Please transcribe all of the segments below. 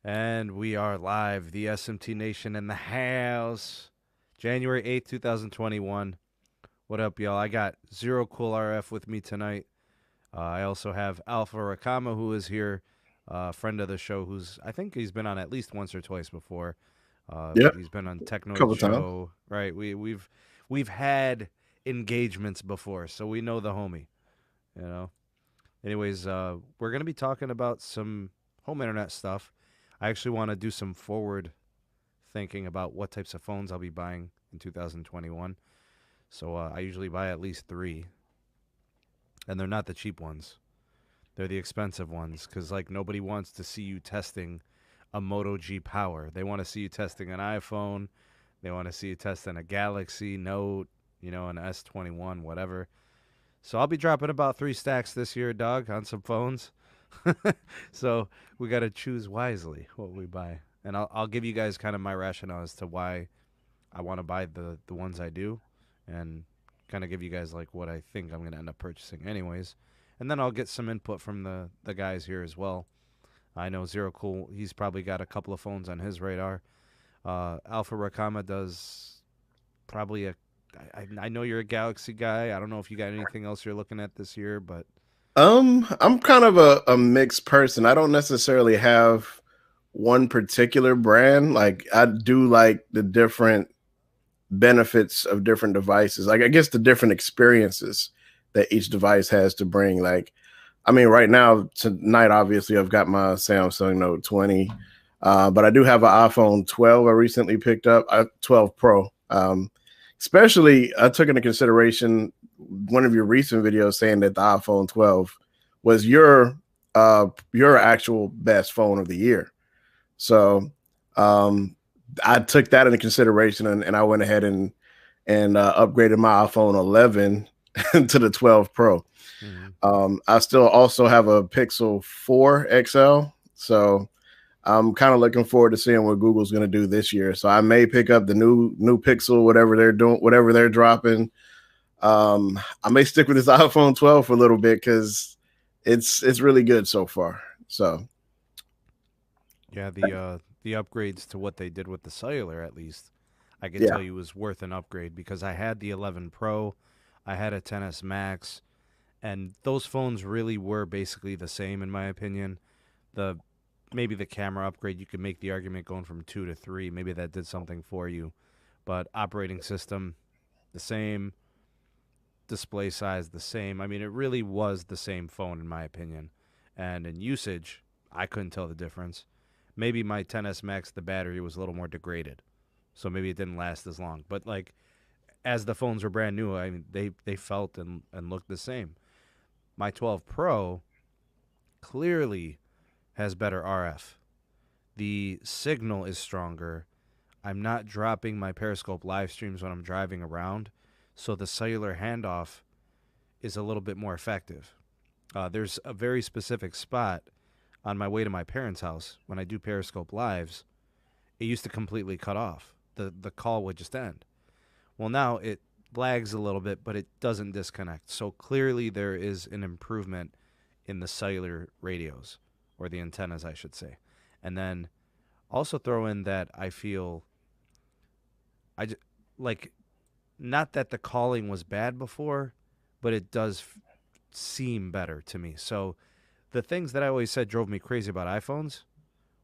And we are live, the SMT Nation in the house. January 8th, 2021. What up, y'all? I got Zero Cool RF with me tonight. I also have Alpha Rakama, who is here, friend of the show, I think he's been on at least once or twice before. Yep, He's been on Technoid couple times. Show, right? We've had engagements before, so we know the homie, you know. Anyways, we're gonna be talking about some home internet stuff. I actually want to do some forward thinking about what types of phones I'll be buying in 2021. So I usually buy at least three, and they're not the cheap ones. They're the expensive ones because like nobody wants to see you testing a Moto G Power. They want to see you testing an iPhone. They want to see you testing a Galaxy Note, an S21, whatever. So I'll be dropping about 3 stacks this year, dog, on some phones. So we got to choose wisely what we buy, and I'll give you guys kind of my rationale as to why I want to buy the ones I do, and kind of give you guys like what I think I'm gonna end up purchasing, anyways. And then I'll get some input from the guys here as well. I know Zero Cool, he's probably got a couple of phones on his radar. Alpha Rakama does probably a. I know you're a Galaxy guy. I don't know if you got anything else you're looking at this year, but I'm kind of a mixed person. I don't necessarily have one particular brand. Like I do like the different benefits of different devices. Like I guess the different experiences that each device has to bring. Like I mean, right now tonight, obviously, I've got my Samsung Note 20, but I do have an iPhone 12. I recently picked up 12 Pro. Especially, I took into consideration one of your recent videos saying that the iPhone 12 was your actual best phone of the year. So um, I took that into consideration, and I went ahead and upgraded my iPhone 11 to the 12 Pro. mhm. I still also have a Pixel 4 XL, so I'm kind of looking forward to seeing what Google's going to do this year. So I may pick up the new Pixel, whatever they're doing, whatever they're dropping. I may stick with this iPhone 12 for a little bit because it's really good so far. So Yeah, the upgrades to what they did with the cellular, at least I could yeah, tell you was worth an upgrade because I had the 11 Pro, I had a 10s Max, and those phones really were basically the same in my opinion. The Maybe the camera upgrade, you could make the argument going from 2 to 3, maybe that did something for you, but operating system the same, display size the same. I mean, it really was the same phone in my opinion. And in usage, I couldn't tell the difference. Maybe my 10s Max, the battery was a little more degraded, so maybe it didn't last as long. But like as the phones were brand new, I mean, they felt and looked the same. My 12 Pro clearly has better RF. The signal is stronger. I'm not dropping my Periscope live streams when I'm driving around, so the cellular handoff is a little bit more effective. There's a very specific spot on my way to my parents' house when I do Periscope lives. It used to completely cut off. The call would just end. Well, now it lags a little bit, but it doesn't disconnect. So clearly there is an improvement in the cellular radios, or the antennas, I should say. And then also throw in that I feel I just, like, not that the calling was bad before, but it does seem better to me. So the things that I always said drove me crazy about iPhones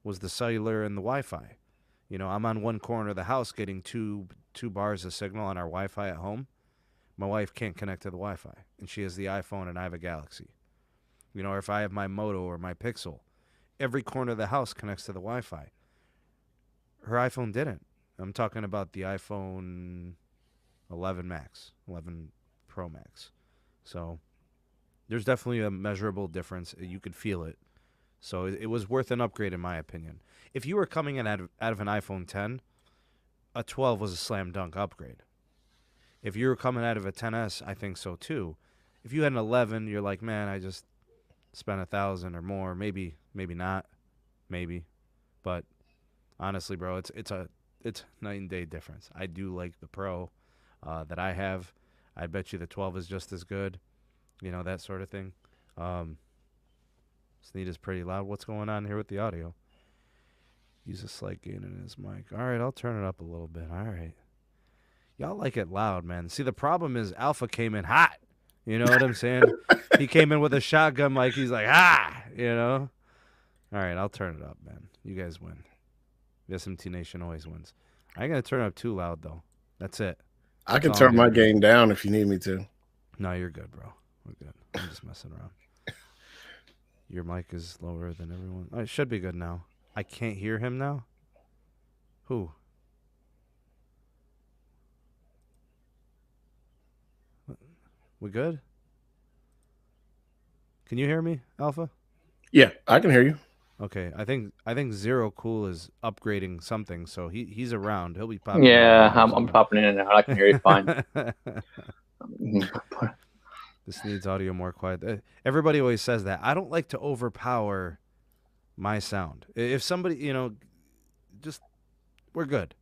was the cellular and the Wi-Fi. I'm on one corner of the house getting two bars of signal on our Wi-Fi at home. My wife can't connect to the Wi-Fi, and she has the iPhone, and I have a Galaxy. Or if I have my Moto or my Pixel, every corner of the house connects to the Wi-Fi. Her iPhone didn't. I'm talking about the iPhone 11 Max, 11 Pro Max. So there's definitely a measurable difference. You could feel it. So it was worth an upgrade in my opinion. If you were coming in out of an iPhone 10, a 12 was a slam dunk upgrade. If you were coming out of a 10s, I think so too. If you had an 11, you're like, man, I just spent 1,000 or more. Maybe not. Maybe, but honestly, bro, it's night and day difference. I do like the Pro that I have. I bet you the 12 is just as good. That sort of thing. Um, Sneed is pretty loud. What's going on here with the audio? Use a slight gain in his mic. All right, I'll turn it up a little bit. All right. Y'all like it loud, man. See, the problem is Alpha came in hot. You know what I'm saying? He came in with a shotgun mic. He's like, you know? All right, I'll turn it up, man. You guys win. SMT Nation always wins. I ain't going to turn it up too loud, though. That's it. I can turn my gain down if you need me to. No, you're good, bro. We're good. I'm just messing around. Your mic is lower than everyone. Oh, it should be good now. I can't hear him now? Who? We good? Can you hear me, Alpha? Yeah, I can hear you. Okay, I think Zero Cool is upgrading something, so he's around. He'll be popping. Yeah, I'm popping in and out. I can hear you fine. This needs audio more quiet. Everybody always says that. I don't like to overpower my sound. If somebody, just we're good.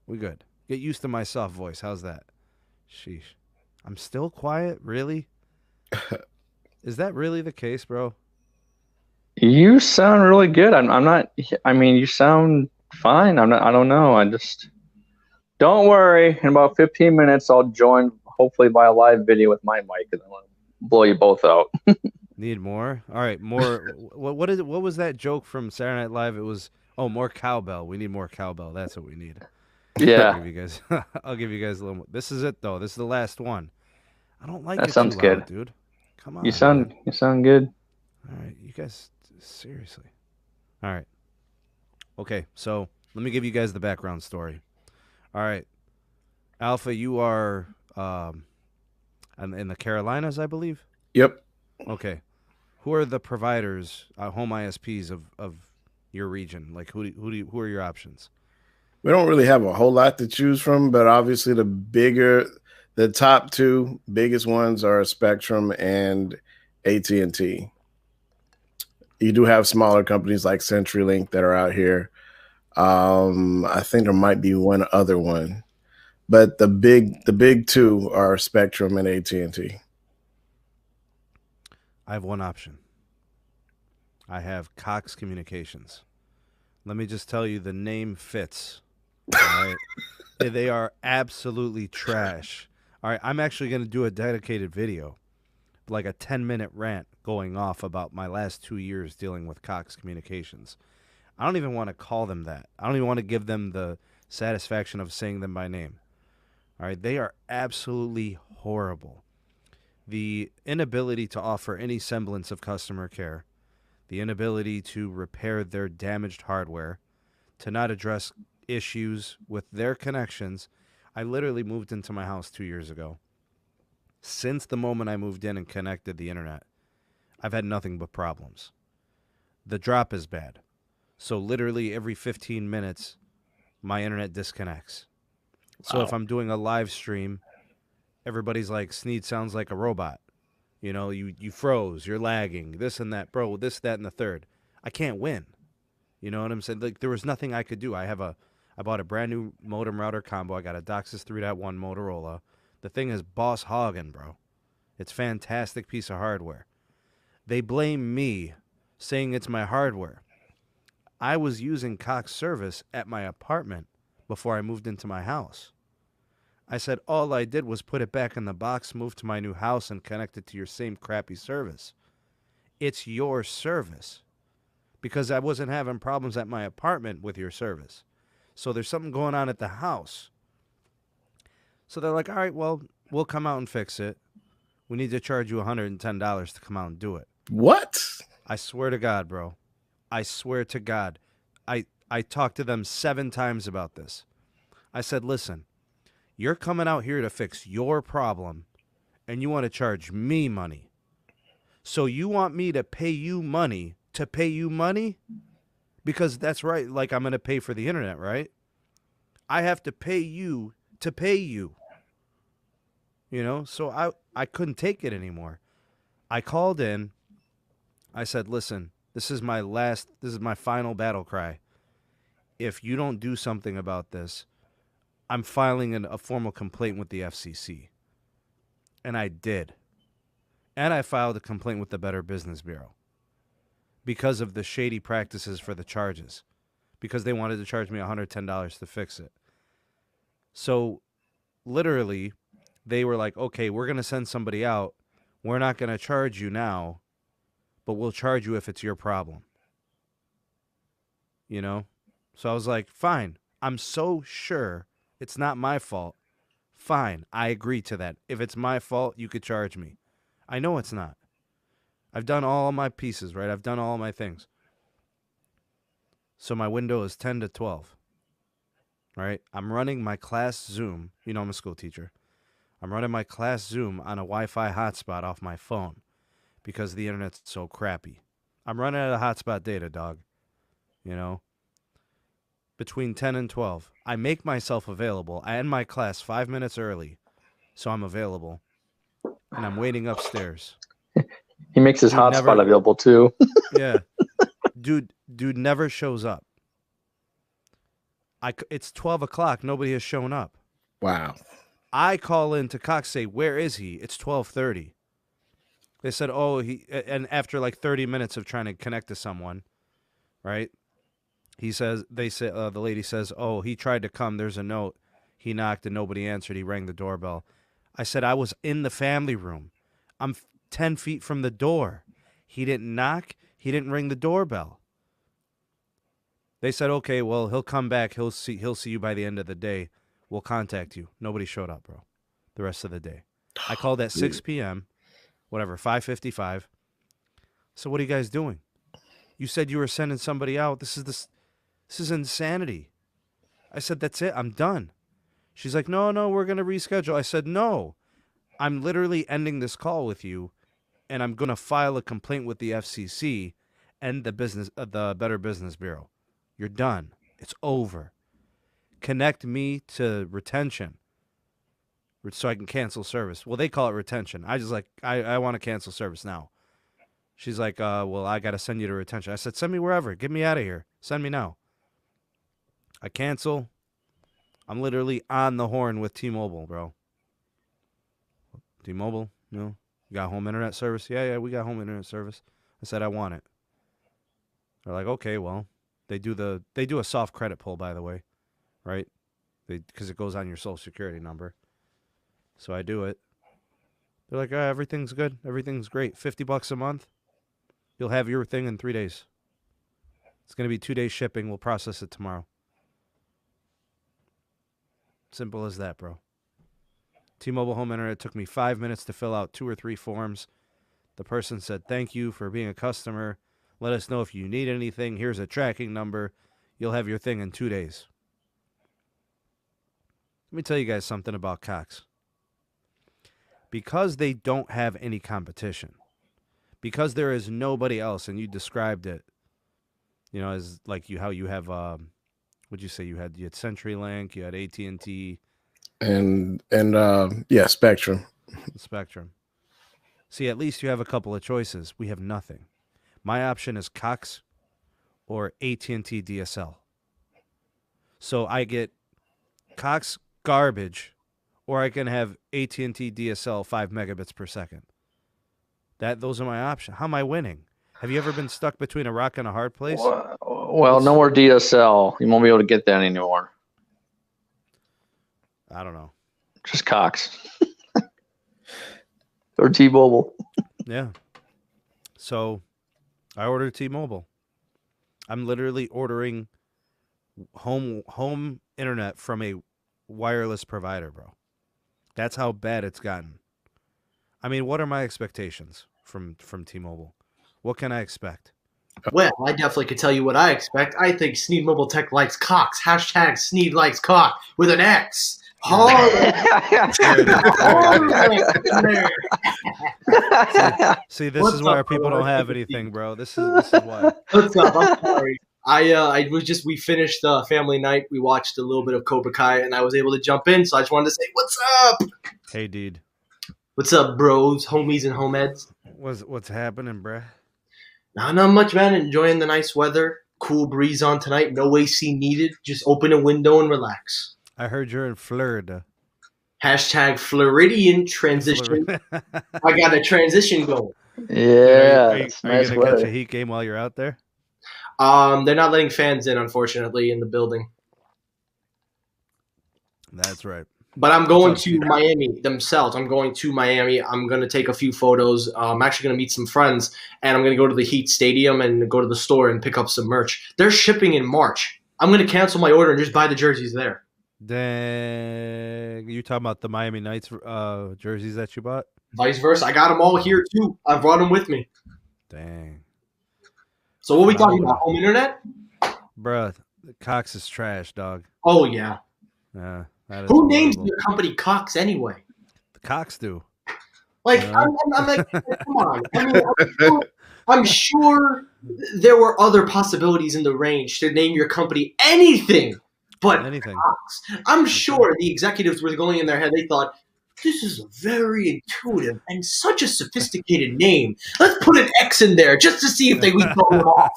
We're good. Get used to my soft voice. How's that? Sheesh. I'm still quiet? Really? Is that really the case, bro? You sound really good. I'm not. I mean, you sound fine. I don't know. I just don't worry. In about 15 minutes, I'll join. Hopefully, by a live video with my mic, and I want to blow you both out. Need more? All right, more. What is it? What was that joke from Saturday Night Live? It was more cowbell. We need more cowbell. That's what we need. Yeah. I'll give you guys a little more. This is it though. This is the last one. I don't like that. It Sounds too good, loud, dude. Come on. You sound good. All right, you guys. Seriously. All right. Okay, so let me give you guys the background story. All right. Alpha, you are in the Carolinas, I believe? Yep. Okay. Who are the providers, home ISPs of your region? Like, who are your options? We don't really have a whole lot to choose from, but obviously the top two biggest ones are Spectrum and AT&T. You do have smaller companies like CenturyLink that are out here. I think there might be one other one, but the big two are Spectrum and AT&T. I have one option. I have Cox Communications. Let me just tell you, the name fits. All right? They are absolutely trash. All right, I'm actually going to do a dedicated video, like a 10-minute rant going off about my last 2 years dealing with Cox Communications. I don't even want to call them that. I don't even want to give them the satisfaction of saying them by name. All right, they are absolutely horrible. The inability to offer any semblance of customer care, the inability to repair their damaged hardware, to not address issues with their connections. I literally moved into my house 2 years ago. Since the moment I moved in and connected the internet, I've had nothing but problems. The drop is bad. So literally every 15 minutes, my internet disconnects. So if I'm doing a live stream, everybody's like, Sneed sounds like a robot. You know, you froze, you're lagging, this and that. Bro, this, that, and the third. I can't win. You know what I'm saying? Like, there was nothing I could do. I bought a brand new modem router combo. I got a DOCSIS 3.1 Motorola. The thing is boss hogging, bro. It's a fantastic piece of hardware. They blame me, saying it's my hardware. I was using Cox service at my apartment before I moved into my house. I said all I did was put it back in the box, move to my new house, and connect it to your same crappy service. It's your service. Because I wasn't having problems at my apartment with your service. So there's something going on at the house. So they're like, all right, well, we'll come out and fix it. We need to charge you $110 to come out and do it. What? I swear to God, bro. I swear to God. I talked to them 7 times about this. I said, listen, you're coming out here to fix your problem, and you want to charge me money. So you want me to pay you money to pay you money? Because that's right, like I'm going to pay for the internet, right? I have to pay you to pay you. You know, so I couldn't take it anymore. I called in. I said, listen, this is my final battle cry. If you don't do something about this, I'm filing a formal complaint with the FCC. And I did. And I filed a complaint with the Better Business Bureau. because of the shady practices for the charges, because they wanted to charge me $110 to fix it. So literally, they were like, okay, we're going to send somebody out. We're not going to charge you now, but we'll charge you if it's your problem. You know? So I was like, fine. I'm so sure it's not my fault. Fine. I agree to that. If it's my fault, you could charge me. I know it's not. I've done all my pieces, right? I've done all my things. So my window is 10 to 12. Right? I'm running my class Zoom. You know, I'm a school teacher. I'm running my class Zoom on a Wi-Fi hotspot off my phone because the internet's so crappy. I'm running out of hotspot data, dog. You know? Between 10 and 12. I make myself available. I end my class 5 minutes early, so I'm available. And I'm waiting upstairs. He makes his hotspot available too. Yeah. Dude never shows up. It's 12 o'clock. Nobody has shown up. Wow. I call in to Cox, say, where is he? It's 12:30. They said, oh, and after like 30 minutes of trying to connect to someone, right? The lady says, oh, he tried to come. There's a note. He knocked and nobody answered. He rang the doorbell. I said, I was in the family room. I'm 10 feet from the door. He didn't knock. He didn't ring the doorbell. They said, okay, well, he'll come back. He'll see you by the end of the day. We'll contact you. Nobody showed up, bro, the rest of the day. I called at 6 p.m., 5:55. So what are you guys doing? You said you were sending somebody out. This is insanity. I said, that's it. I'm done. She's like, no, we're going to reschedule. I said, no, I'm literally ending this call with you, and I'm going to file a complaint with the FCC and the Better Business Bureau. You're done. It's over. Connect me to retention so I can cancel service. Well, they call it retention. I just I want to cancel service now. She's like, well, I got to send you to retention. I said, send me wherever. Get me out of here. Send me now. I cancel. I'm literally on the horn with T-Mobile, bro. T-Mobile, you got home internet service? Yeah, we got home internet service. I said, I want it. They're like, okay, well, they do a soft credit pull, by the way, right? Because it goes on your social security number. So I do it. They're like, everything's good. Everything's great. $50 a month. You'll have your thing in 3 days. It's going to be 2 days shipping. We'll process it tomorrow. Simple as that, bro. T-Mobile Home Internet took me 5 minutes to fill out 2 or 3 forms. The person said, thank you for being a customer. Let us know if you need anything. Here's a tracking number. You'll have your thing in 2 days. Let me tell you guys something about Cox. Because they don't have any competition, because there is nobody else, and you described it, as like how you have, what'd you say? You had CenturyLink, you had AT&T. And Spectrum. Spectrum. See, at least you have a couple of choices. We have nothing. My option is Cox or AT&T DSL. So I get Cox garbage, or I can have AT&T DSL 5 megabits per second. Those are my options. How am I winning? Have you ever been stuck between a rock and a hard place? Well, no more DSL. You won't be able to get that anymore. I don't know. Just Cox. Or T-Mobile. Yeah. So I ordered T-Mobile. I'm literally ordering home internet from a wireless provider, bro. That's how bad it's gotten. I mean, what are my expectations from T-Mobile? What can I expect? Well, I definitely could tell you what I expect. I think Sneed Mobile Tech likes Cox. Hashtag Sneed likes cock with an X. See, this is why people don't have anything, bro. This is why. What's up? I'm sorry. We finished family night. We watched a little bit of Cobra Kai, and I was able to jump in. So I just wanted to say, what's up? Hey, dude. What's up, bros, homies, and homeheads? What's happening, bruh? Not much, man. Enjoying the nice weather. Cool breeze on tonight. No AC needed. Just open a window and relax. I heard you're in Florida. Hashtag Floridian transition. I got a transition going. Yeah, Are you that's gonna nice catch weather. a Heat game while you're out there? They're not letting fans in, unfortunately, in the building. That's right. But I'm What's going up, to Keith? Miami themselves. I'm going to Miami. I'm going to take a few photos. I'm actually going to meet some friends, and I'm going to go to the Heat Stadium and go to the store and pick up some merch. They're shipping in March. I'm going to cancel my order and just buy the jerseys there. Dang, you talking about the Miami Knights jerseys that you bought? Vice versa. I got them all here, too. I brought them with me. Dang, So what are we talking Phenomenal. about? Home internet? bruh, Cox is trash, dog. Oh, yeah. Yeah, that is Who names horrible. your company Cox anyway? The Cox do. Like, Yeah. I'm like, come on. I mean, I'm sure there were other possibilities in the range to name your company anything but Anything. Cox. I'm sure the executives were going in their head. They thought, this is a very intuitive and such a sophisticated name. Let's put an X in there just to see if we throw them off.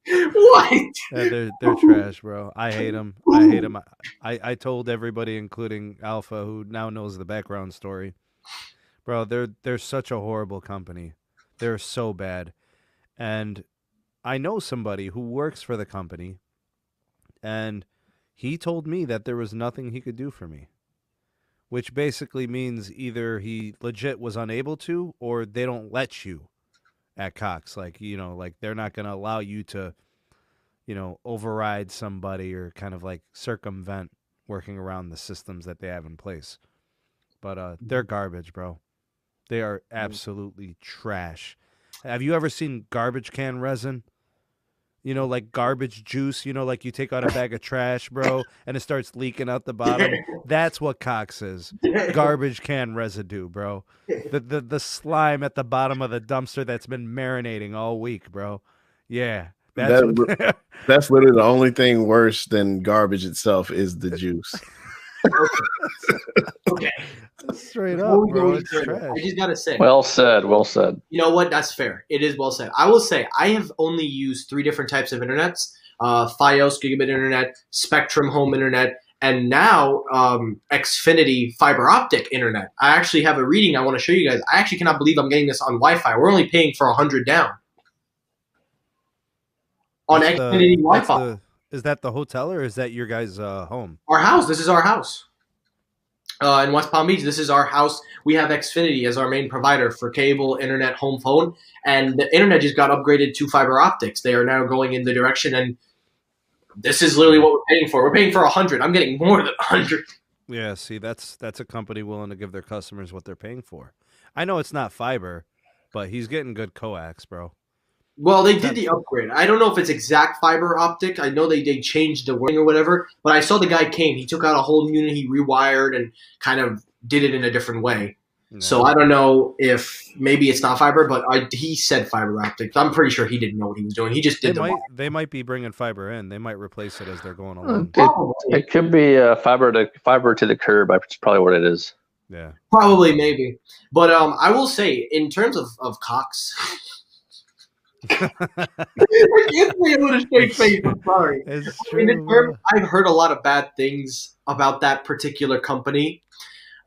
What? Yeah, they're trash, bro. I hate them. I hate them. I told everybody, including Alpha, who now knows the background story. Bro, they're such a horrible company. They're so bad. And I know somebody who works for the company, and he told me that there was nothing he could do for me, which basically means either he legit was unable to, or they don't let you at Cox. Like, like they're not going to allow you to, override somebody or kind of like circumvent working around the systems that they have in place. But they're garbage, bro. They are absolutely trash. Have you ever seen garbage can resin? Like garbage juice, like you take out a bag of trash, bro, and it starts leaking out the bottom. That's what Cox is. Garbage can residue, bro. The slime at the bottom of the dumpster that's been marinating all week, bro. Yeah. That's what That's literally the only thing worse than garbage itself is the juice. Okay. Straight up, bro. It's I trash. just gotta say. Well said. Well said. You know what? That's fair. It is well said. I will say I have only used 3 different types of internets: FiOS gigabit internet, Spectrum home internet, and now Xfinity fiber optic internet. I actually have a reading I want to show you guys. I actually cannot believe I'm getting this on Wi-Fi. We're only paying for $100 down on Xfinity Wi-Fi. Is that the hotel or is that your guys' home? Our house. This is our house. In West Palm Beach, this is our house. We have Xfinity as our main provider for cable, internet, home phone, and the internet just got upgraded to fiber optics. They are now going in the direction, and this is literally what we're paying for. We're paying for $100. I'm getting more than $100. Yeah, see, that's a company willing to give their customers what they're paying for. I know it's not fiber, but he's getting good coax, bro. Well, they did the upgrade. I don't know if it's exact fiber optic. I know they changed the wording or whatever, but I saw the guy came. He took out a whole unit, he rewired and kind of did it in a different way. Yeah. So I don't know if maybe it's not fiber, but he said fiber optic. I'm pretty sure he didn't know what he was doing. He just did They might be bringing fiber in. They might replace it as they're going along. It could be fiber to the curb. That's probably what it is. Yeah. Probably, maybe. But I will say, in terms of Cox, I can't say it with a straight face. I'm sorry. It's true. I've heard a lot of bad things about that particular company.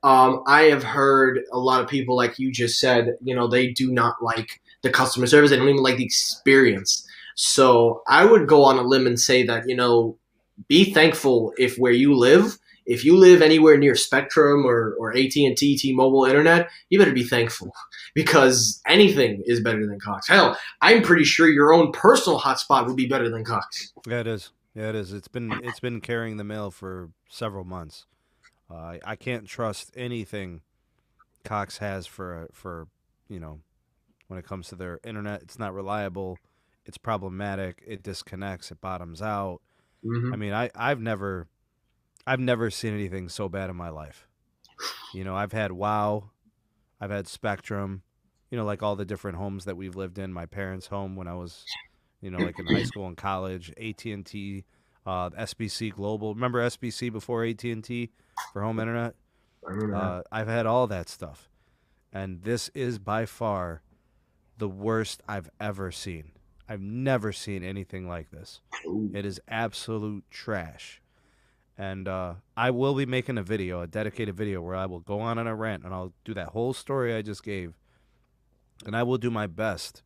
I have heard a lot of people, like you just said, they do not like the customer service. They don't even like the experience. So I would go on a limb and say that, be thankful if where you live, if you live anywhere near Spectrum or AT&T, T-Mobile internet, you better be thankful because anything is better than Cox. Hell, I'm pretty sure your own personal hotspot would be better than Cox. Yeah, it is. Yeah, it is. It's been carrying the mail for several months. I can't trust anything Cox has for when it comes to their internet. It's not reliable. It's problematic. It disconnects. It bottoms out. Mm-hmm. I mean, I've never seen anything so bad in my life. I've had WoW, I've had Spectrum, like all the different homes that we've lived in. My parents' home when I was, like in high school and college. AT&T, SBC Global. Remember SBC before AT&T for home internet? I remember that. I've had all that stuff, and this is by far the worst I've ever seen. I've never seen anything like this. Ooh. It is absolute trash. And I will be making a dedicated video, where I will go on a rant, and I'll do that whole story I just gave. And I will do my best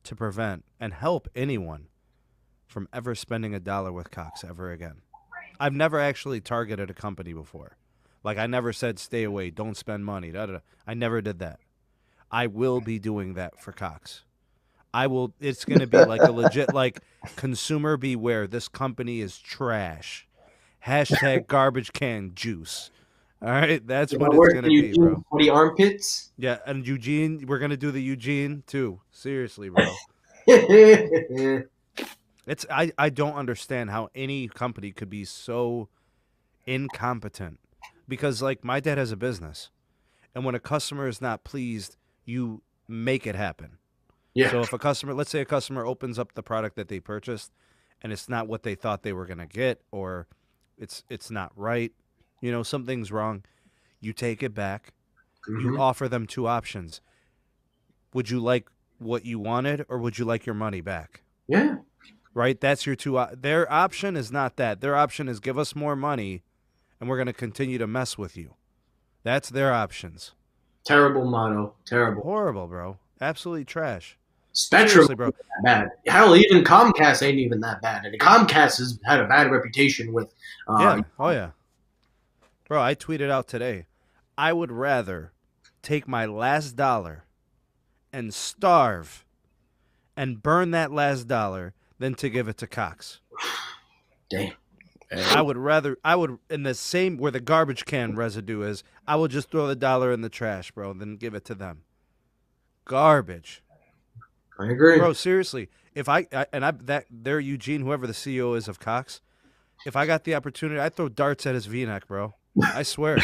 to prevent and help anyone from ever spending $1 with Cox ever again. I've never actually targeted a company before. Like, I never said, stay away, don't spend money. Da, da, da. I never did that. I will be doing that for Cox. It's going to be like a legit, like, consumer beware. This company is trash. Hashtag garbage can juice. All right, that's what it's going to be, bro. For the armpits. Yeah, and Eugene, we're going to do the Eugene too. Seriously, bro. I don't understand how any company could be so incompetent, because like my dad has a business, and when a customer is not pleased, you make it happen. Yeah. So if a customer, let's say a customer opens up the product that they purchased and it's not what they thought they were going to get, or it's not right, you know, something's wrong, you take it back. You offer them two options. Would you like what you wanted, or would you like your money back? Yeah. Right? That's your two. Their option is not that. Their option is give us more money, and we're going to continue to mess with you. That's their options. Terrible motto. Terrible. Horrible, bro. Absolutely trash. Spectrum Seriously, bro. isn't that bad. Hell, even Comcast ain't even that bad. And Comcast has had a bad reputation with. Yeah. Oh yeah. Bro, I tweeted out today, I would rather take my last dollar and starve and burn that last dollar than to give it to Cox. Damn. I would, in the same, where the garbage can residue is, I would just throw the dollar in the trash, bro, and then give it to them. Garbage. I agree. Bro, seriously, if they're Eugene, whoever the CEO is of Cox, if I got the opportunity, I'd throw darts at his V-neck, bro. I swear.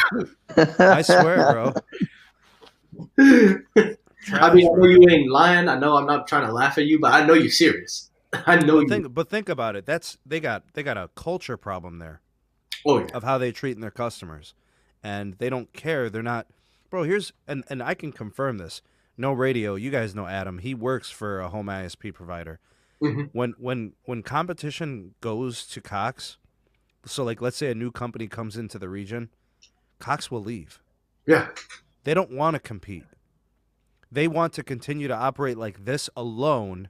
I swear, bro. Trash, I mean, I know bro. you ain't lying. I know I'm not trying to laugh at you, but I know you're serious. I know you. But think about it. They got a culture problem there Oh yeah. of how they treat their customers, and they don't care. They're not, bro. And I can confirm this. No Radio. You guys know Adam. He works for a home ISP provider. Mm-hmm. When competition goes to Cox, so like let's say a new company comes into the region, Cox will leave. Yeah. They don't want to compete. They want to continue to operate like this alone.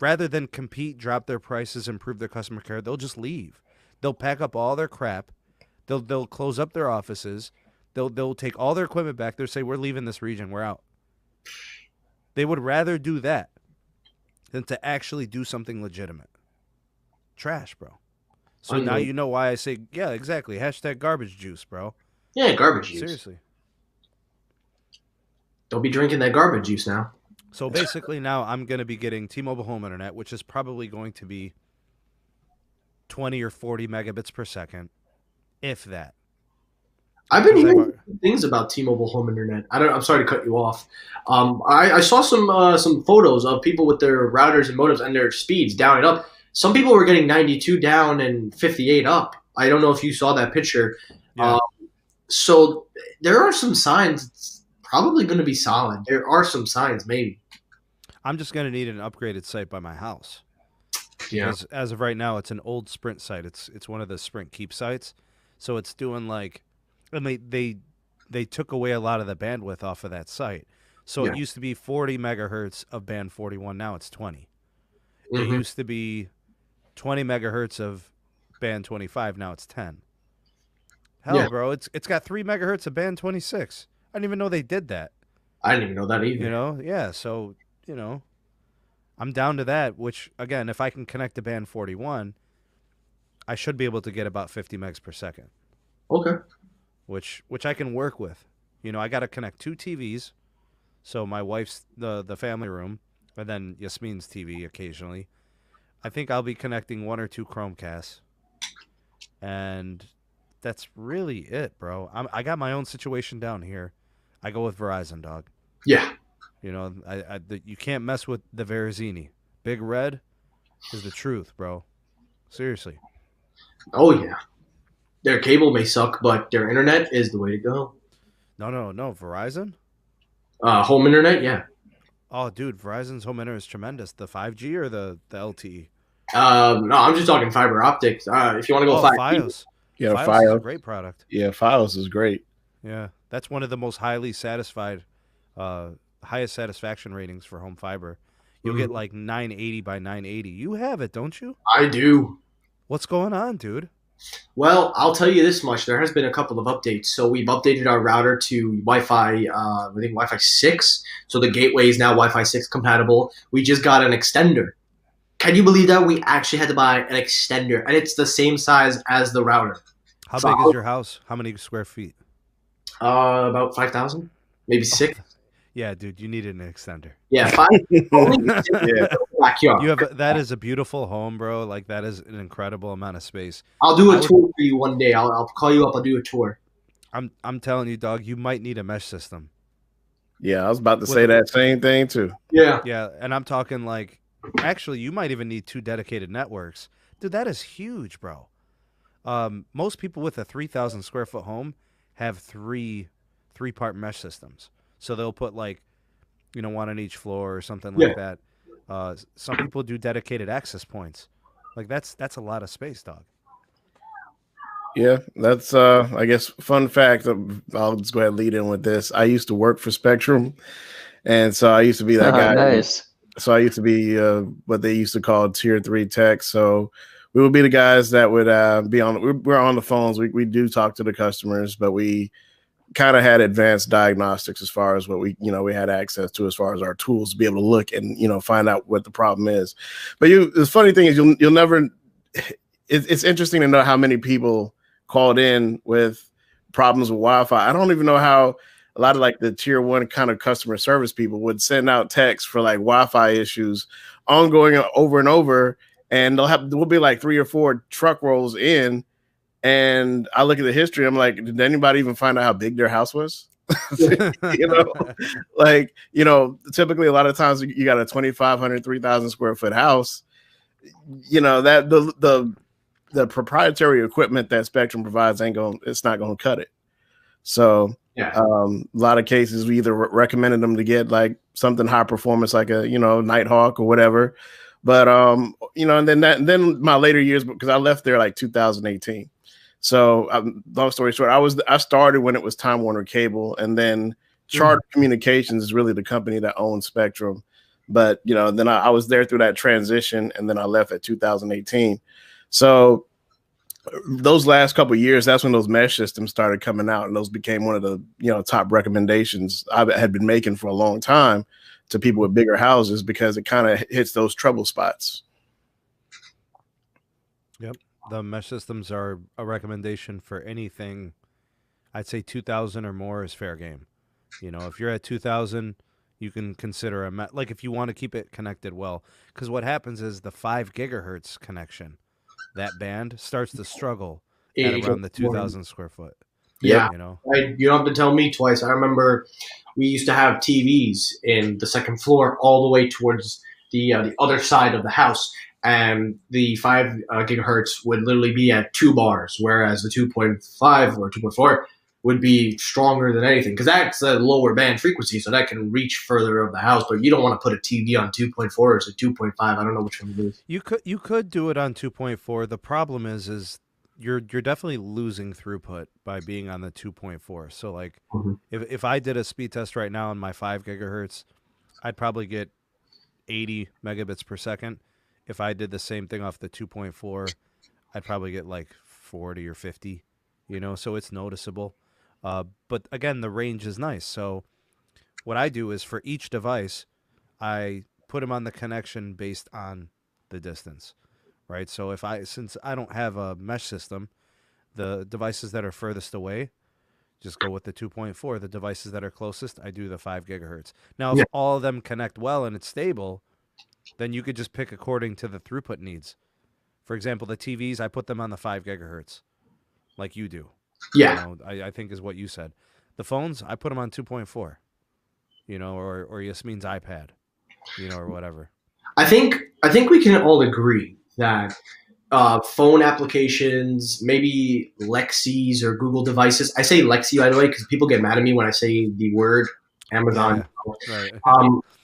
Rather than compete, drop their prices, improve their customer care, they'll just leave. They'll pack up all their crap. They'll close up their offices. They'll take all their equipment back. They'll say, we're leaving this region. We're out. They would rather do that than to actually do something legitimate. Trash, bro. So now you know why I say, yeah, exactly. Hashtag garbage juice, bro. Yeah, garbage juice. Seriously. Don't be drinking that garbage juice now. So basically now I'm going to be getting T-Mobile Home Internet, which is probably going to be 20 or 40 megabits per second, if that. I've been hearing good things about T-Mobile Home Internet. I'm sorry to cut you off. I saw some photos of people with their routers and modems and their speeds down and up. Some people were getting 92 down and 58 up. I don't know if you saw that picture. Yeah. So there are some signs. It's probably going to be solid. There are some signs, maybe. I'm just going to need an upgraded site by my house. Yeah. Because as of right now, it's an old Sprint site. It's one of the Sprint Keep sites. So it's doing like, and they took away a lot of the bandwidth off of that site. So Yeah. it used to be 40 megahertz of band 41. Now it's 20. Mhm. It used to be 20 megahertz of band 25. Now it's 10. Hell, Yeah. bro, it's got 3 megahertz of band 26. I didn't even know they did that. I didn't even know that either. You know, yeah. So I'm down to that. Which again, if I can connect to band 41, I should be able to get about 50 megs per second. Okay. Which I can work with. I got to connect 2 TVs, so my wife's the family room, and then Yasmin's TV occasionally. I think I'll be connecting 1 or 2 Chromecasts, and that's really it, bro. I got my own situation down here. I go with Verizon, dog. Yeah. You can't mess with the Verizini. Big Red is the truth, bro. Seriously. Oh yeah. Their cable may suck, but their internet is the way to go. No. Verizon? Home internet, yeah. Oh, dude, Verizon's home internet is tremendous. The 5G or the LTE? No, I'm just talking fiber optics. If you want to go 5G, Fios. Yeah, Fios is a Fios. great product. Yeah, Fios is great. Yeah, that's one of the most highly satisfied highest satisfaction ratings for home fiber. You'll get like 980 by 980. You have it, don't you? I do. What's going on, dude? Well, I'll tell you this much. There has been a couple of updates. So we've updated our router to Wi-Fi, I think Wi-Fi 6. So the gateway is now Wi-Fi 6 compatible. We just got an extender. Can you believe that? We actually had to buy an extender, and it's the same size as the router. How So big I'll- is your house? How many square feet? About 5,000, maybe 6. Yeah, dude, you needed an extender. Yeah, 5. Only Yeah. backyard. You have that is a beautiful home, bro. Like that is an incredible amount of space. I'll do I a would- tour for you one day. I'll call you up. I'll do a tour. I'm telling you, dog, you might need a mesh system. Yeah, I was about to say that same thing too. Yeah. Yeah, and I'm talking like actually you might even need 2 dedicated networks. Dude, that is huge, bro. Most people with a 3,000 square foot home have three-part mesh systems. So they'll put like, one on each floor or something like that. Some people do dedicated access points. Like that's a lot of space, dog. Yeah, that's I guess fun fact. I'll just go ahead and lead in with this. I used to work for Spectrum, and so I used to be that guy. Nice. So I used to be what they used to call tier 3 tech. So we would be the guys that would be on. We're on the phones. We do talk to the customers, but we kind of had advanced diagnostics as far as what we had access to as far as our tools to be able to look and find out what the problem is. But the funny thing is you'll never. It's interesting to know how many people called in with problems with Wi-Fi. I don't even know how a lot of like the tier 1 kind of customer service people would send out texts for like Wi-Fi issues ongoing over and over. And we'll be like 3 or 4 truck rolls in. And I look at the history. I'm like, did anybody even find out how big their house was? Typically a lot of times you got a 2,500, 3,000 square foot house, that the proprietary equipment that Spectrum provides it's not going to cut it. So Yeah. a lot of cases we either recommended them to get like something high performance, like a, Nighthawk or whatever. But, and then my later years, because I left there like 2018. So long story short, I started when it was Time Warner Cable, and then Charter Communications is really the company that owns Spectrum. But, then I was there through that transition, and then I left at 2018. So those last couple of years, that's when those mesh systems started coming out, and those became one of the top recommendations I had been making for a long time to people with bigger houses, because it kind of hits those trouble spots. Yep. The mesh systems are a recommendation for anything. I'd say 2,000 or more is fair game. If you're at 2,000, you can consider like if you want to keep it connected well. Because what happens is the 5 gigahertz connection, that band starts to struggle at around the 2,000 square foot. Yeah. You don't have to tell me twice. I remember we used to have TVs in the second floor all the way towards the other side of the house. And the 5 gigahertz would literally be at 2 bars, whereas the 2.5 or 2.4 would be stronger than anything, because that's a lower band frequency, so that can reach further of the house. But you don't want to put a TV on 2.4 or 2.5. I don't know which one it is. You could do it on 2.4. The problem is you're definitely losing throughput by being on the 2.4. So like if I did a speed test right now on my 5 gigahertz, I'd probably get 80 megabits per second. If I did the same thing off the 2.4, I'd probably get like 40 or 50, so it's noticeable. But again, the range is nice. So what I do is for each device, I put them on the connection based on the distance, right? So since I don't have a mesh system, the devices that are furthest away, just go with the 2.4. The devices that are closest, I do the 5 gigahertz. Now, if all of them connect well and it's stable, then you could just pick according to the throughput needs. For example, the TVs, I put them on the 5 gigahertz, like you do. Yeah. I think is what you said. The phones, I put them on 2.4, or Yasmin's iPad, or whatever. I think we can all agree that phone applications, maybe Lexis or Google devices. I say Lexi, by the way, because people get mad at me when I say the word Amazon. Right.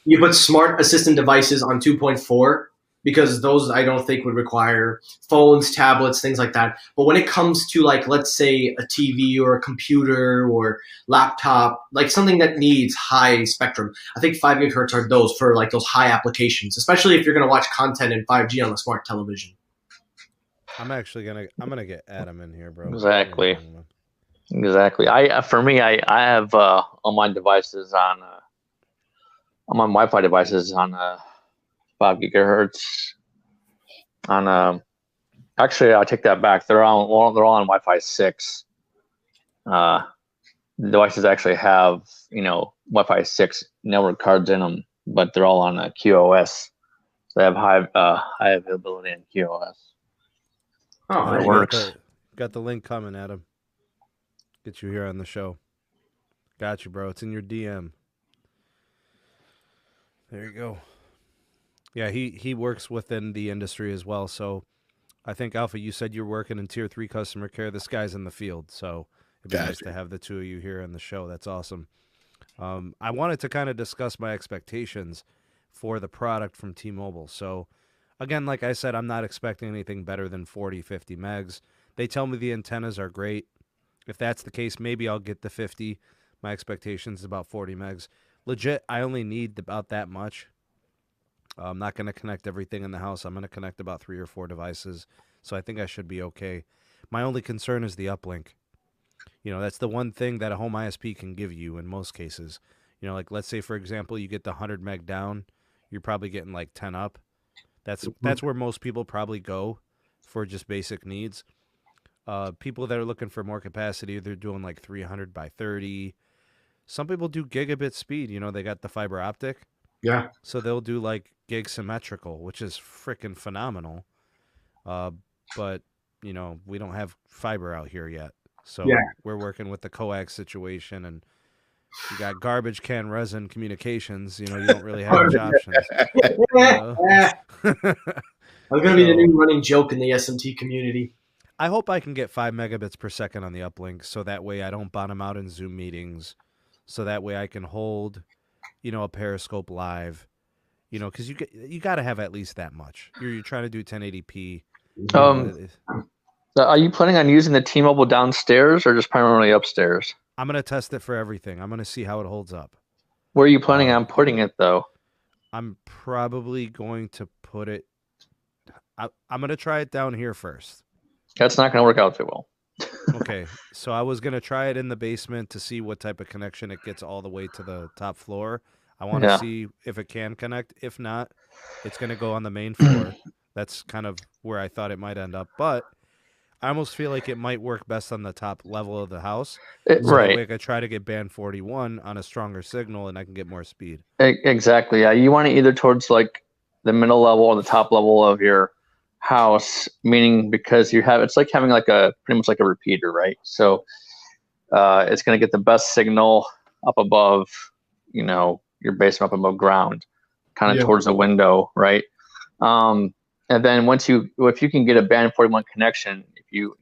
You put smart assistant devices on 2.4, because those I don't think would require phones, tablets, things like that. But when it comes to like, let's say a TV or a computer or laptop, like something that needs high spectrum, I think 5 gigahertz are those for like those high applications, especially if you're going to watch content in 5G on a smart television. I'm gonna get Adam in here, bro. Exactly. For me, I have all my devices on my Wi-Fi devices on 5 gigahertz. Actually, I take that back. They're all on Wi-Fi 6. Devices actually have Wi-Fi 6 network cards in them, but they're all on QoS. So they have high availability in QoS. Oh, It works. Got the link coming, Adam. Get you here on the show. Got you, bro. It's in your DM. There you go. Yeah, he works within the industry as well. So I think, Alpha, you said you're working in Tier 3 customer care. This guy's in the field. So it'd be nice to have the two of you here on the show. That's awesome. I wanted to kind of discuss my expectations for the product from T-Mobile. So, again, like I said, I'm not expecting anything better than 40, 50 megs. They tell me the antennas are great. If that's the case, maybe I'll get the 50. My expectation is about 40 megs. Legit, I only need about that much. I'm not going to connect everything in the house. I'm going to connect about 3 or 4 devices. So I think I should be okay. My only concern is the uplink. That's the one thing that a home ISP can give you in most cases. Like let's say, for example, you get the 100 meg down. You're probably getting like 10 up. That's where most people probably go for just basic needs. People that are looking for more capacity, they're doing like 300 by 30. Some people do gigabit speed. They got the fiber optic. Yeah. So they'll do like gig symmetrical, which is freaking phenomenal. But, we don't have fiber out here yet. So we're working with the coax situation, and you got garbage can resin communications. You don't really have much options. That's going to be the new running joke in the SMT community. I hope I can get 5 megabits per second on the uplink, so that way I don't bottom out in Zoom meetings. So that way I can hold, a Periscope live, because you got to have at least that much. You're trying to do 1080p. Are you planning on using the T-Mobile downstairs or just primarily upstairs? I'm going to test it for everything. I'm going to see how it holds up. Where are you planning on putting it, though? I'm probably going to put it... I'm going to try it down here first. That's not going to work out too well. Okay, so I was going to try it in the basement to see what type of connection it gets all the way to the top floor. I want to see if it can connect. If not, it's going to go on the main floor. That's kind of where I thought it might end up. But I almost feel like it might work best on the top level of the house. That way I could try to get band 41 on a stronger signal, and I can get more speed. Exactly. Yeah, you want it either towards like the middle level or the top level of your house, meaning because it's like having like pretty much like a repeater, right? So it's going to get the best signal up above, your basement, up above ground, kind of towards the window, right? And then if you can get a band 41 connection,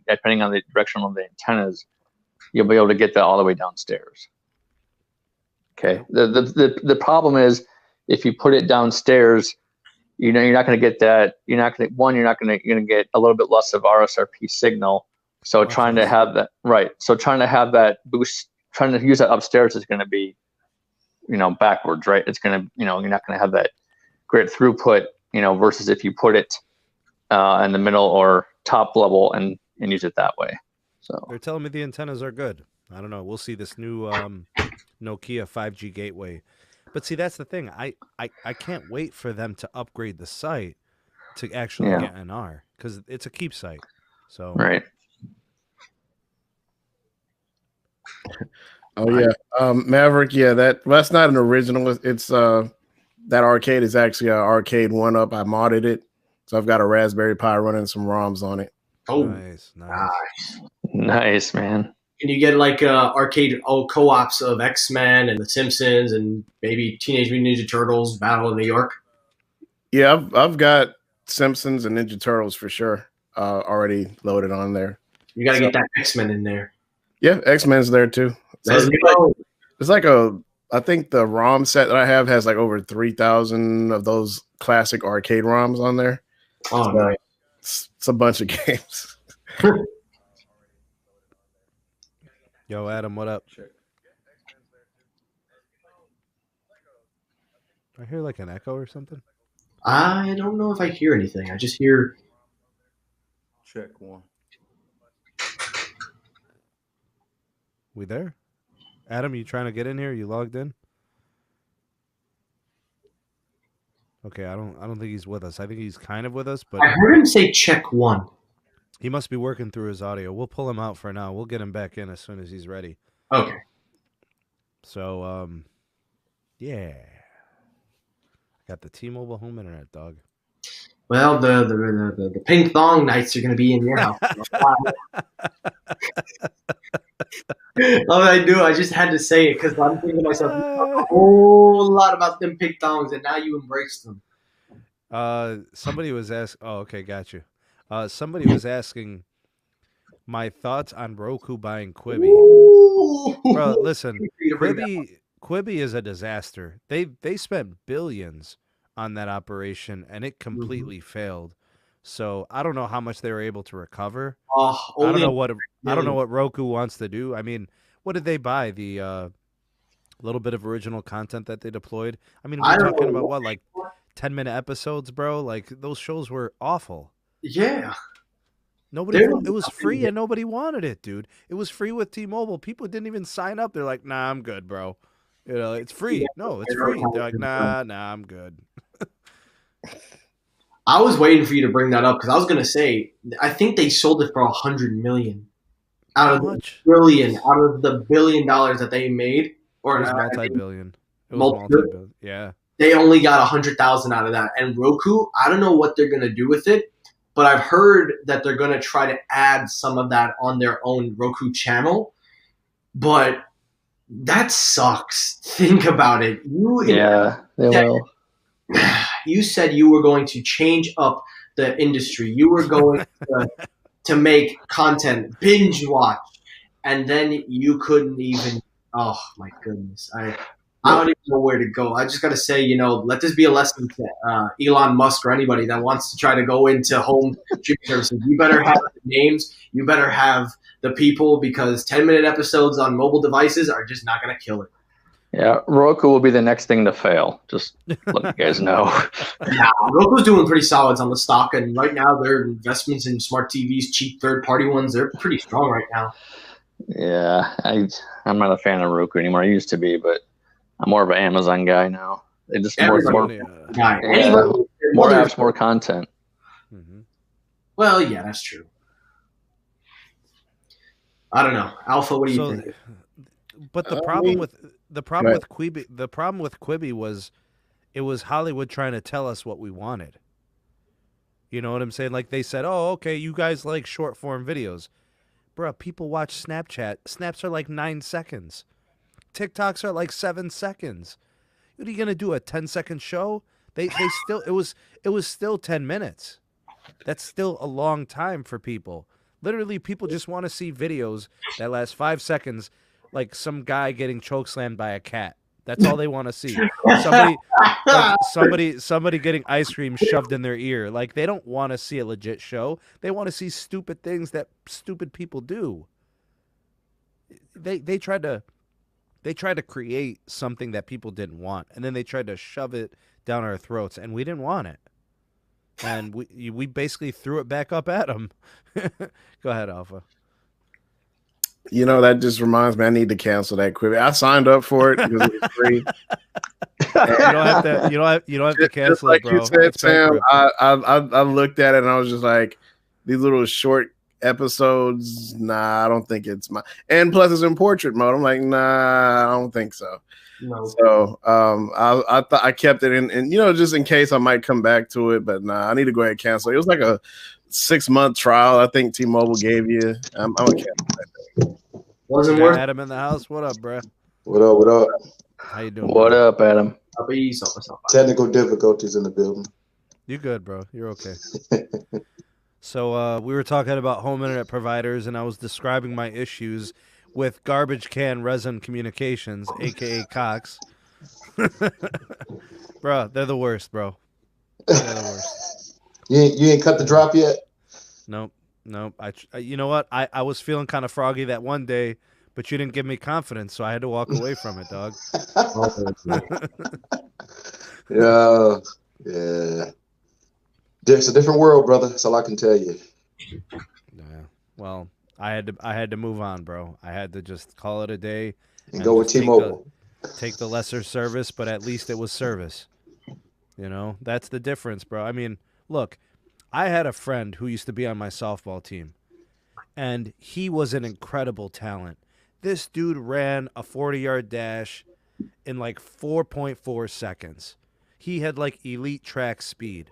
depending on the direction of the antennas, you'll be able to get that all the way downstairs. Okay. The problem is if you put it downstairs, you're not going to get that. You're going to get a little bit less of RSRP signal. So trying to have that boost, trying to use that upstairs is going to be, backwards, right? It's going to, you're not going to have that great throughput, versus if you put it in the middle or top level and use it that way. So they're telling me the antennas are good. I don't know. We'll see this new Nokia 5G gateway. But see, that's the thing. I can't wait for them to upgrade the site to actually get NR, because it's a keep site. So right. Oh yeah, Maverick. Yeah, that's not an original. It's that arcade is actually an arcade 1-up. I modded it, so I've got a Raspberry Pi running some ROMs on it. Oh, nice, man. Can you get like arcade co-ops of X-Men and The Simpsons and maybe Teenage Mutant Ninja Turtles Battle of New York? Yeah, I've got Simpsons and Ninja Turtles for sure already loaded on there. You got to get that X-Men in there. Yeah, X-Men's there too. So it's like a I think the ROM set that I have has like over 3,000 of those classic arcade ROMs on there. Oh, So nice. it's a bunch of games. Yo, Adam, what up? I hear like an echo or something. I don't know if I hear anything. I just hear. Check one. We there? Adam, you trying to get in here? You logged in? Okay, I don't think he's with us. I think he's kind of with us, but I heard him say check one. he must be working through his audio. We'll pull him out for now. We'll get him back in as soon as he's ready. Okay. So, yeah. Got the T-Mobile home internet, dog. Well, the pink thong nights are going to be in your house. All I do, I just had to say it because I'm thinking to myself, you talk a whole lot about them pink thongs, and now you embrace them. Somebody was asking. Oh, okay, got you. Somebody was asking my thoughts on Roku buying Quibi. Ooh. Bro, listen, You bring that Quibi is a disaster. They spent billions on that operation, and it completely failed. So I don't know how much they were able to recover. I don't know what Roku wants to do. I mean, what did they buy? The little bit of original content that they deployed. I mean, we're talking about what, like 10-minute episodes, bro? Like those shows were awful. Yeah. It was free and nobody wanted it, dude. It was free with T-Mobile. People didn't even sign up. They're like, "Nah, I'm good, bro." You know, it's free. No, it's free. They're like, "Nah, I'm good." I was waiting for you to bring that up because I was going to say, I think they sold it for $100 million out of the $1 billion that they made, or It was multi-billion. It was multi-billion? multi-billion. Yeah. They only got 100,000 out of that. And Roku, I don't know what they're going to do with it, but I've heard that they're going to try to add some of that on their own Roku channel. But that sucks. Think about it. Yeah, they will. You said you were going to change up the industry. You were going to make content, binge watch, and then you couldn't even. Oh my goodness! I don't even know where to go. I just got to say, let this be a lesson to Elon Musk or anybody that wants to try to go into home streaming services. You better have the names. You better have the people, because 10-minute episodes on mobile devices are just not going to kill it. Yeah, Roku will be the next thing to fail. Just let you guys know. Yeah, Roku's doing pretty solids on the stock, and right now their investments in smart TVs, cheap third-party ones, they're pretty strong right now. Yeah, I'm not a fan of Roku anymore. I used to be, but I'm more of an Amazon guy now. They just more apps, more content. Mm-hmm. Well, yeah, that's true. I don't know, Alpha. What do you think? But the problem with Quibi was, it was Hollywood trying to tell us what we wanted. You know what I'm saying? Like they said, "Oh, okay, you guys like short form videos." Bruh, people watch Snapchat. Snaps are like 9 seconds. TikToks are like 7 seconds. What are you gonna do? A 10-second show? They still it was still 10 minutes. That's still a long time for people. Literally, people just want to see videos that last 5 seconds, like some guy getting chokeslammed by a cat. That's all they want to see. Somebody getting ice cream shoved in their ear. Like, they don't want to see a legit show. They want to see stupid things that stupid people do. They tried to create something that people didn't want, and then they tried to shove it down our throats, and we didn't want it. And we basically threw it back up at them. Go ahead, Alpha. That just reminds me, I need to cancel that Quibi. I signed up for it because it was free. You don't have to cancel just like it, bro. you said, Sam. I looked at it and I was just like, these little short episodes. Nah, I don't think it's my. And plus, it's in portrait mode. I'm like, nah, I don't think so. No. So I thought I kept it in, and just in case I might come back to it. But nah, I need to go ahead and cancel. It was like a 6-month trial. I think T-Mobile gave you. I'm gonna cancel that thing. Wasn't worth. Adam in the house. What up, bro? What up? What up? How you doing? What up, Adam? I'll be easy. Technical difficulties in the building. You good, bro? You're okay. So we were talking about home internet providers, and I was describing my issues with Garbage Can Resin Communications, aka Cox. Bro, they're the worst, bro. They're the worst. You ain't cut the drop yet? Nope. You know what? I was feeling kind of froggy that one day, but you didn't give me confidence, so I had to walk away from it, dog. Yeah. It's a different world, brother. That's all I can tell you. Yeah. Well, I had to move on, bro. I had to just call it a day And go with just T-Mobile. take the lesser service, but at least it was service. You know, that's the difference, bro. I mean, look, I had a friend who used to be on my softball team, and he was an incredible talent. This dude ran a 40-yard dash in like 4.4 seconds. He had like elite track speed.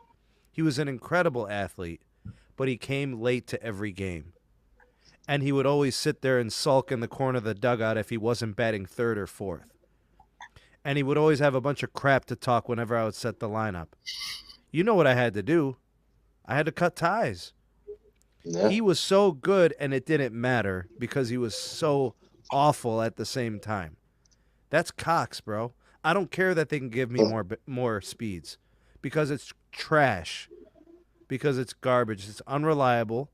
He was an incredible athlete, but he came late to every game. And he would always sit there and sulk in the corner of the dugout if he wasn't batting third or fourth. And he would always have a bunch of crap to talk whenever I would set the lineup. You know what I had to do? I had to cut ties. Yeah. He was so good, and it didn't matter because he was so awful at the same time. That's Cox, bro. I don't care that they can give me more speeds because it's trash, because it's garbage. It's unreliable,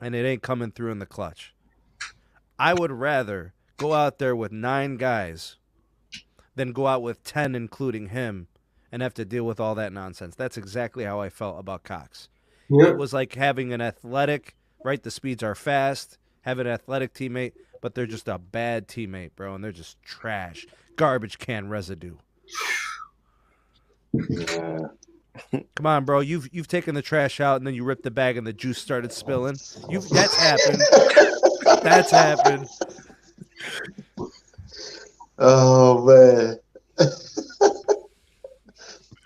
and it ain't coming through in the clutch. I would rather go out there with 9 guys than go out with 10, including him, and have to deal with all that nonsense. That's exactly how I felt about Cox. Yeah. It was like having an athletic, right? The speeds are fast, have an athletic teammate, but they're just a bad teammate, bro, and they're just trash. Garbage can residue. Yeah. Come on, bro. You've taken the trash out and then you ripped the bag and the juice started spilling. That's happened. That's happened. Oh man.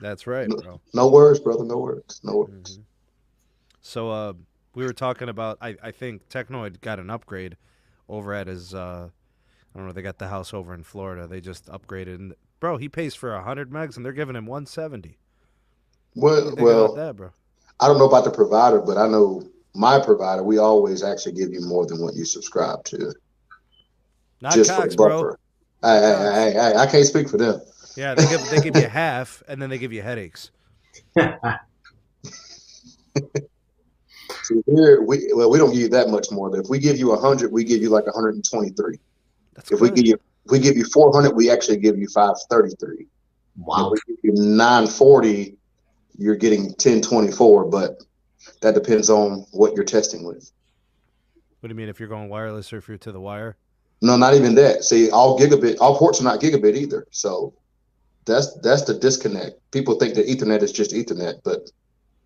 That's right, bro. No words, brother. No words. No words. Mm-hmm. So we were talking about I think Technoid got an upgrade over at his I don't know, they got the house over in Florida. They just upgraded and bro, he pays for 100 megs and they're giving him 170. What do you think about that, bro? I don't know about the provider, but I know my provider, we always actually give you more than what you subscribe to. Not just Cox, for the bro. buffer. I can't speak for them. Yeah, they give you half and then they give you headaches. See, here we don't give you that much more. If we give you 100, we give you like 123. That's if good. we give you 400, we actually give you 533. Wow. If we give you 940, you're getting 1024, but that depends on what you're testing with. What do you mean if you're going wireless or if you're to the wire? No, not even that. See, all ports are not gigabit either. So that's the disconnect. People think that Ethernet is just Ethernet, but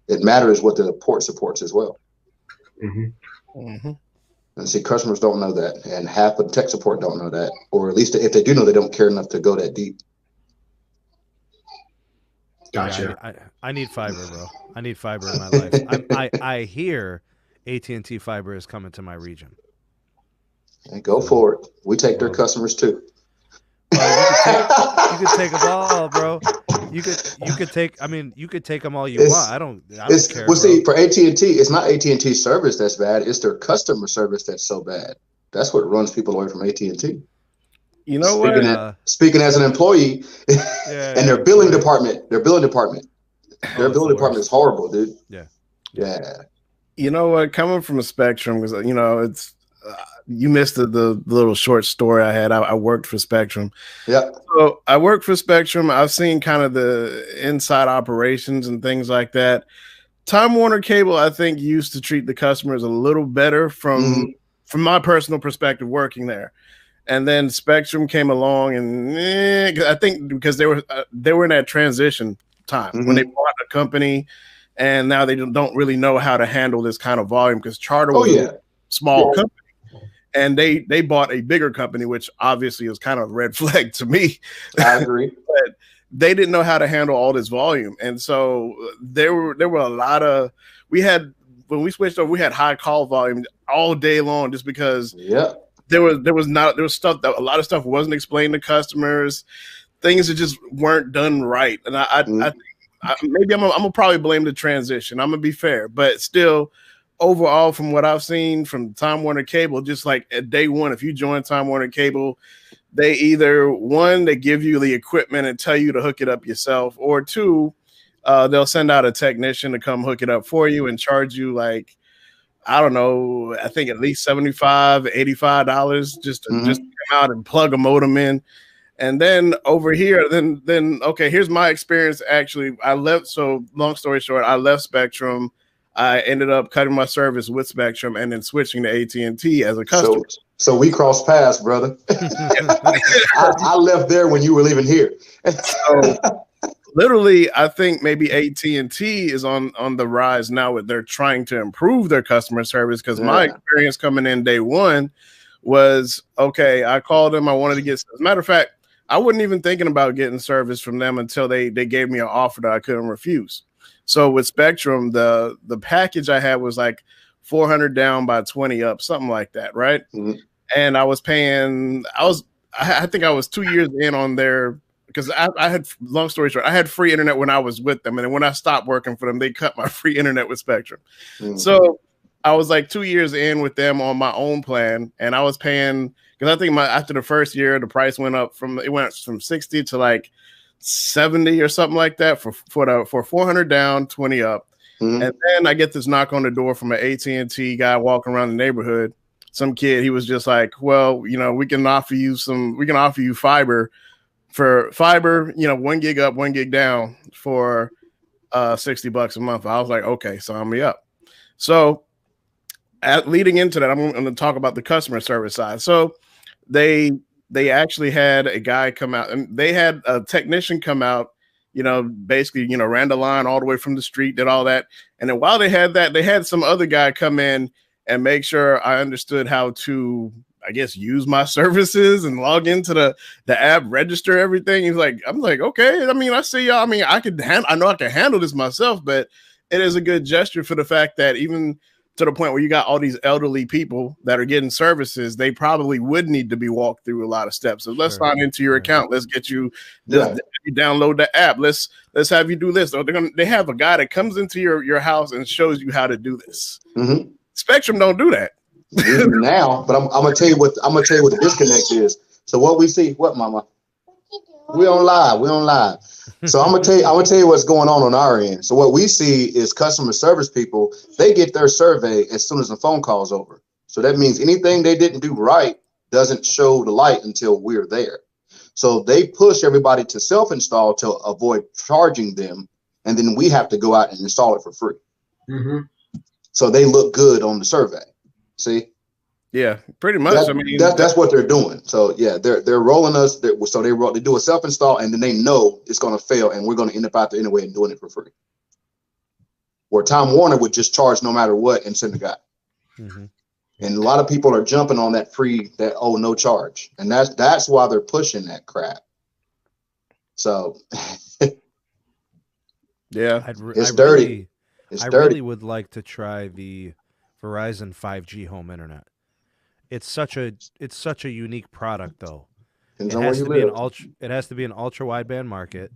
it matters what the port supports as well. Mm-hmm. Mm-hmm. And see, customers don't know that, and half of tech support don't know that, or at least if they do know, they don't care enough to go that deep. Gotcha. Yeah, I need fiber, bro. I need fiber in my life. I hear AT&T fiber is coming to my region. And go for it. We take their customers too. You could take them all, bro. You could take. I mean, you could take them all you want. I don't care. Well, see, for AT&T, it's not AT&T service that's bad. It's their customer service that's so bad. That's what runs people away from AT&T. You know Speaking as an employee, and their billing department, their billing department is horrible, dude. Yeah. You know what? Coming from a Spectrum, because it's you missed the little short story I had. I worked for Spectrum. Yeah. So I worked for Spectrum. I've seen kind of the inside operations and things like that. Time Warner Cable, I think, used to treat the customers a little better from my personal perspective working there. And then Spectrum came along, and I think because they were in that transition time when they bought the company, and now they don't really know how to handle this kind of volume because Charter was a small company, and they bought a bigger company, which obviously is kind of a red flag to me. I agree. But they didn't know how to handle all this volume, and so there were a lot of when we switched over, we had high call volume all day long just because. Yeah. There was stuff that a lot of stuff wasn't explained to customers, things that just weren't done right. And I maybe I'm gonna probably blame the transition. I'm gonna be fair, but still, overall, from what I've seen from Time Warner Cable, just like at day one, if you join Time Warner Cable, they either one, they give you the equipment and tell you to hook it up yourself, or two, they'll send out a technician to come hook it up for you and charge you like, I don't know, I think at least $75, $85 just to just come out and plug a modem in. And then over here, then okay, here's my experience. Actually, I left. So long story short, I left Spectrum. I ended up cutting my service with Spectrum and then switching to AT&T as a customer. So we crossed paths, brother. I left there when you were leaving here. So literally, I think maybe AT&T is on the rise now. They're trying to improve their customer service, because my experience coming in day one was, okay, I called them. I wanted to get, as a matter of fact, I wasn't even thinking about getting service from them until they gave me an offer that I couldn't refuse. So with Spectrum, the package I had was like 400 down by 20 up, something like that, right? And I was paying, I think I was 2 years in on their, because I had, long story short, I had free internet when I was with them. And then when I stopped working for them, they cut my free internet with Spectrum. So I was like 2 years in with them on my own plan, and I was paying, because I think after the first year, the price went from 60 to like 70 or something like that for 400 down, 20 up. And then I get this knock on the door from an AT&T guy walking around the neighborhood. Some kid, he was just like, well, we can offer you fiber, 1 gig up, 1 gig down for $60 a month. I was like, okay, sign me up. So leading into that, I'm going to talk about the customer service side. So they actually had a guy come out, and they had a technician come out, basically, ran the line all the way from the street, did all that. And then while they had that, they had some other guy come in and make sure I understood how to, I guess, use my services and log into the app, register everything. I'm like, okay. I mean, I see y'all. I mean, I know I can handle this myself, but it is a good gesture for the fact that even to the point where you got all these elderly people that are getting services, they probably would need to be walked through a lot of steps. So let's sign into your account. Let's get you, you download the app. Let's have you do this. Or they have a guy that comes into your house and shows you how to do this. Spectrum don't do that now, but I'm gonna tell you what the disconnect is. So what we see, what, mama? We on live. So I'm gonna tell you what's going on our end. So what we see is customer service people, they get their survey as soon as the phone call's over. So that means anything they didn't do right doesn't show the light until we're there. So they push everybody to self-install to avoid charging them, and then we have to go out and install it for free. So they look good on the survey. See? Yeah, pretty much. That's what they're doing. So yeah, they're rolling us. They do a self install, and then they know it's going to fail, and we're going to end up out there anyway and doing it for free. Where Time Warner would just charge no matter what and send a guy. And a lot of people are jumping on that no charge, and that's why they're pushing that crap. So yeah, it's dirty. I really would like to try the Verizon 5G home internet. It's such a unique product, though. It has to be an ultra wideband market,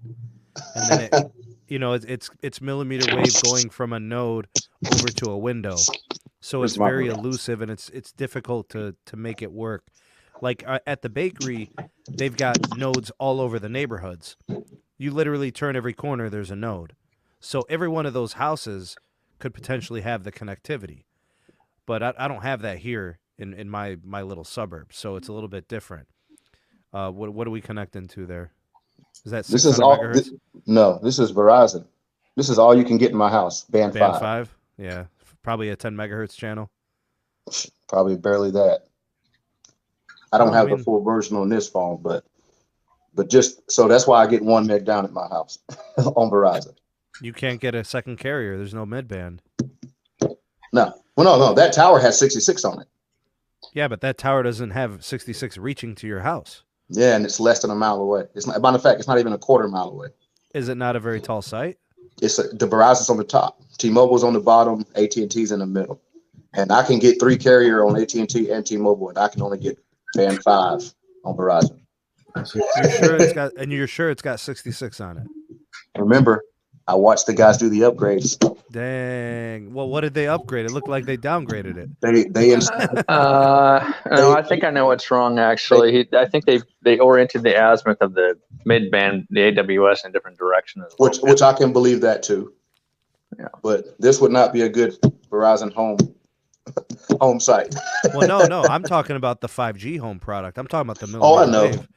and then it's millimeter wave going from a node over to a window, so it's very elusive and it's difficult to make it work. Like at the bakery, they've got nodes all over the neighborhoods. You literally turn every corner, there's a node. So every one of those houses could potentially have the connectivity, but I don't have that here in my little suburb, so it's a little bit different. What are we connecting to there? Is that 600 megahertz? No, this is Verizon. This is all you can get in my house. Band 5. Yeah, probably a 10 megahertz channel. Probably barely that. I don't have the full version on this phone, but just so that's why I get 1 meg down at my house on Verizon. You can't get a second carrier. There's no mid band. No. Well, no. That tower has 66 on it. Yeah, but that tower doesn't have 66 reaching to your house. Yeah, and it's less than a mile away. Matter of fact, it's not even a quarter mile away. Is it not a very tall site? The Verizon's on the top. T-Mobile's on the bottom. AT&T's in the middle. And I can get 3 carrier on AT&T and T-Mobile, and I can only get band 5 on Verizon. You're sure it's got 66 on it? Remember, I watched the guys do the upgrades. Dang. Well, what did they upgrade? It looked like they downgraded it. No, I think I know what's wrong. Actually, I think they oriented the azimuth of the mid-band, the AWS, in a different direction as well. Which I can believe that too. Yeah. But this would not be a good Verizon home site. Well, no, I'm talking about the 5G home product. I'm talking about the millimeter Oh, I know. wave.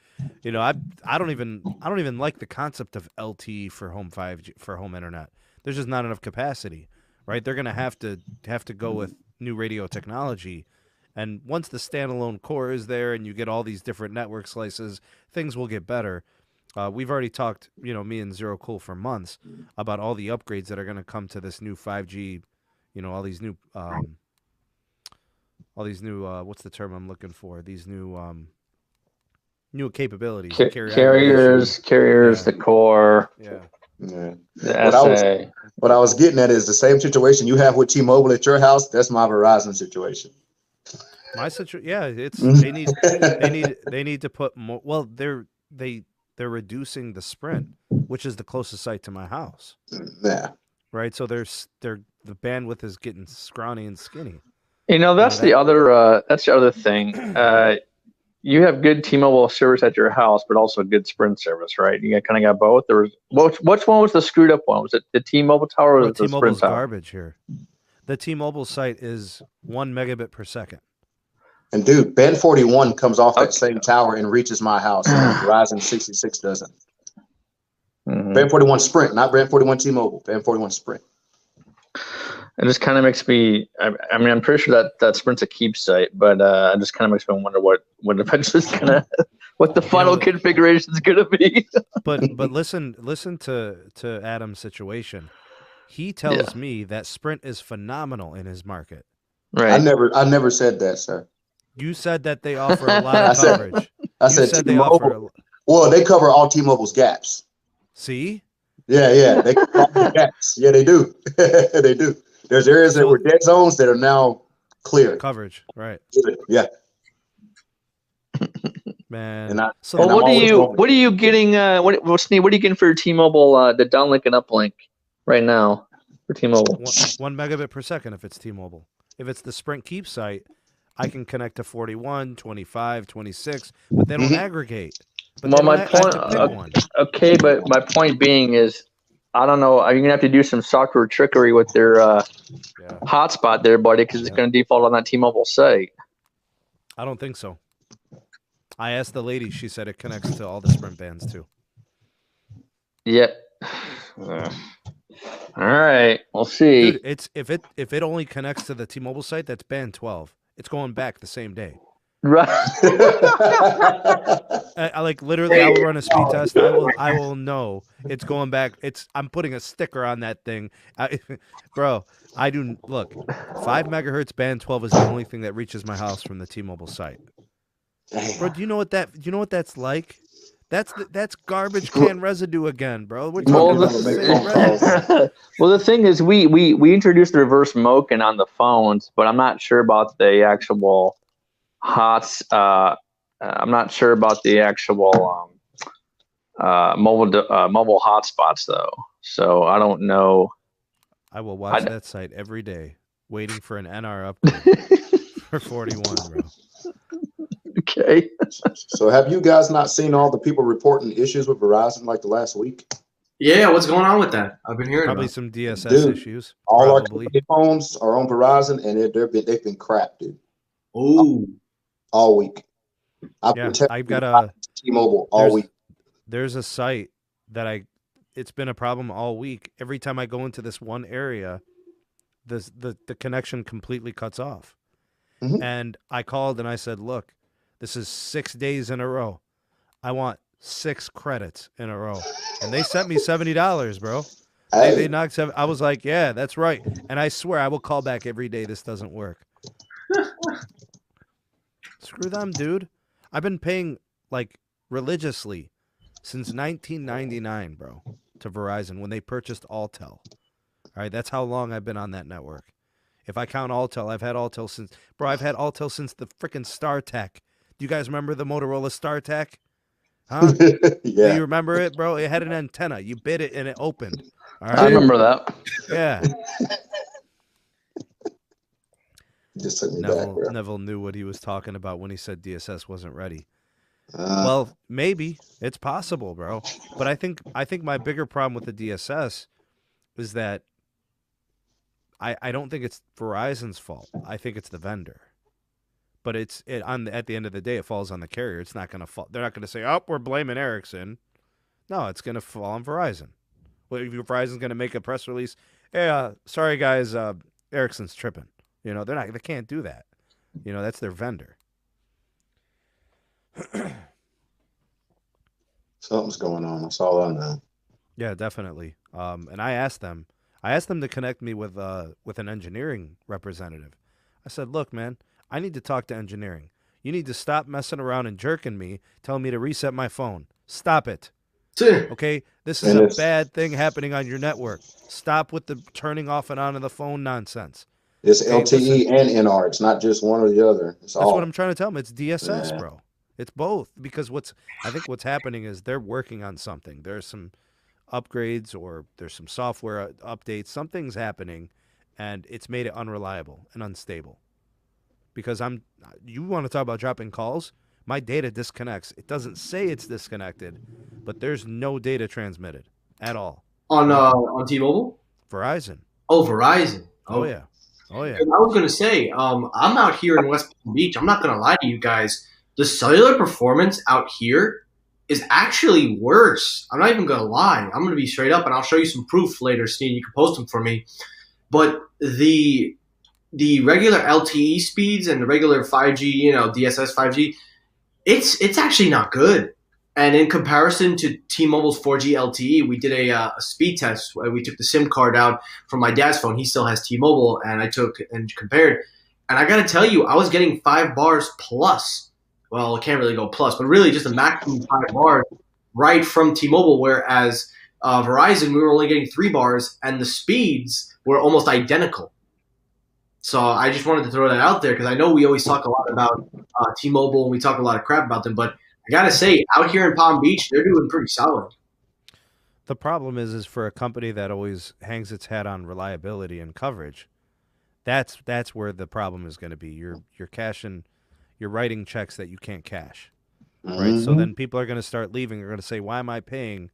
You know, I don't even like the concept of LTE for home 5G for home internet. There's just not enough capacity, right? They're gonna have to go with new radio technology, and once the standalone core is there and you get all these different network slices, things will get better. We've already talked, you know, me and Zero Cool for months about all the upgrades that are gonna come to this new 5G. You know, all these new what's the term I'm looking for? These new capabilities. Carriers, Yeah. the core, Yeah. Yeah. the What SA. What I was getting at is the same situation you have with T-Mobile at your house. That's my Verizon situation. My situation, yeah, it's Mhm. they need to put more. Well, they're reducing the Sprint, which is the closest site to my house, Yeah. right? So the bandwidth is getting scrawny and skinny. You know, that's the other thing. You have good T-Mobile service at your house, but also good Sprint service, right? You kind of got both. Or which one was the screwed up one? Was it the T-Mobile tower or No, was it the T-Mobile's Sprint tower? garbage here. The T-Mobile site is 1 megabit per second. And dude, Band 41 comes off that same tower and reaches my house. And Verizon 66 doesn't. Mhm. Band 41 Sprint, not Band 41 T-Mobile. Band 41 Sprint. It just kind of makes me. I mean, I'm pretty sure that Sprint's a keep site, but it just kind of makes me wonder what eventually is gonna, what the final configuration is gonna be. But listen to Adam's situation. He tells me that Sprint is phenomenal in his market. Right. I never said that, sir. You said that they offer a lot of coverage. I said they offer. Well, they cover all T-Mobile's gaps. See? Yeah, they cover all the gaps. Yeah, they do. They do. There's areas that were dead zones that are now clear. Coverage, right? Yeah. Man. And well, what are you getting? What's neat? What are you getting for your T-Mobile? The downlink and uplink right now for T-Mobile. 1 megabit per second if it's T-Mobile. If it's the Sprint Keep site, I can connect to 41, 25, 26, but they don't aggregate. But well, my point. Okay, but my point being is, I don't know. You're gonna have to do some software trickery with their hotspot there, buddy, because it's gonna default on that T-Mobile site. I don't think so. I asked the lady; she said it connects to all the Sprint bands too. Yeah. All right, we'll see. Dude, it's if it only connects to the T-Mobile site, that's band 12. It's going back the same day. Right. I like literally. I will run a speed test. I will know it's going back. I'm putting a sticker on that thing, bro. I do look. 5 megahertz band 12 is the only thing that reaches my house from the T-Mobile site. Bro, do you know what that's like? That's garbage can residue again, bro. We're talking about the same residue. Well, the thing is, we introduced reverse Moken on the phones, but I'm not sure about the actual I'm not sure about the actual mobile hotspots though. So I don't know. I will watch that site every day, waiting for an NR upgrade for 41, bro. Okay. So have you guys not seen all the people reporting issues with Verizon like the last week? Yeah, what's going on with that? I've been hearing probably about some DSS issues. All our phones are on Verizon, and they've been crap, dude. Oh, all week. I've got a T-Mobile all week. There's a site that it's been a problem all week. Every time I go into this one area, the connection completely cuts off. Mm-hmm. And I called and I said, look, this is 6 days in a row. I want 6 credits in a row. And they sent me $70, bro. They knocked 7. I was like, yeah, that's right. And I swear I will call back every day this doesn't work. Screw them, dude. I've been paying like religiously since 1999, bro, to Verizon when they purchased Alltel. All right, that's how long I've been on that network. If I count Alltel, I've had Alltel since the freaking StarTech. Do you guys remember the Motorola StarTech? Huh? Yeah. Do you remember it, bro? It had an antenna. You bit it and it opened. All I right. remember that. Yeah. Just took me back, bro. Neville knew what he was talking about when he said DSS wasn't ready. Uh, Well, maybe it's possible, bro. But I think my bigger problem with the DSS is that I don't think it's Verizon's fault. I think it's the vendor. But at the end of the day, it falls on the carrier. It's not going to fall. They're not going to say, "Oh, we're blaming Ericsson." No, it's going to fall on Verizon. Well, if Verizon's going to make a press release, "Hey, sorry guys, Ericsson's tripping." You know, they can't do that. You know, that's their vendor. something's going on. That's all I know. Yeah, definitely. And I asked them to connect me with an engineering representative. I said, "Look, man, I need to talk to engineering. You need to stop messing around and jerking me, telling me to reset my phone. Stop it. Okay? This is a bad thing happening on your network. Stop with the turning off and on of the phone nonsense." It's Okay, LTE and NR. It's not just one or the other. It's That's all. what I'm trying to tell them. It's DSS, Yeah. bro. It's both. Because I think what's happening is they're working on something. There's some upgrades or there's some software updates. Something's happening, and it's made it unreliable and unstable. Because you want to talk about dropping calls? My data disconnects. It doesn't say it's disconnected, but there's no data transmitted at all. On T-Mobile? Verizon. Oh, Verizon. Oh yeah. Oh yeah. And I was gonna say, I'm out here in West Palm Beach. I'm not gonna lie to you guys. The cellular performance out here is actually worse. I'm not even gonna lie. I'm gonna be straight up, and I'll show you some proof later, Sneed. You can post them for me. But the regular LTE speeds and the regular 5G, DSS 5G, it's actually not good. And in comparison to T-Mobile's 4G LTE, we did a speed test. We took the SIM card out from my dad's phone. He still has T-Mobile, and I took and compared. And I got to tell you, I was getting 5 bars plus. Well, it can't really go plus, but really just a maximum 5 bars right from T-Mobile, whereas Verizon, we were only getting 3 bars, and the speeds were almost identical. So I just wanted to throw that out there because I know we always talk a lot about T-Mobile and we talk a lot of crap about them, but I gotta say, out here in Palm Beach, they're doing pretty solid. The problem is for a company that always hangs its hat on reliability and coverage, that's where the problem is going to be. You're writing checks that you can't cash, right? So then people are going to start leaving. They're going to say, "Why am I paying?"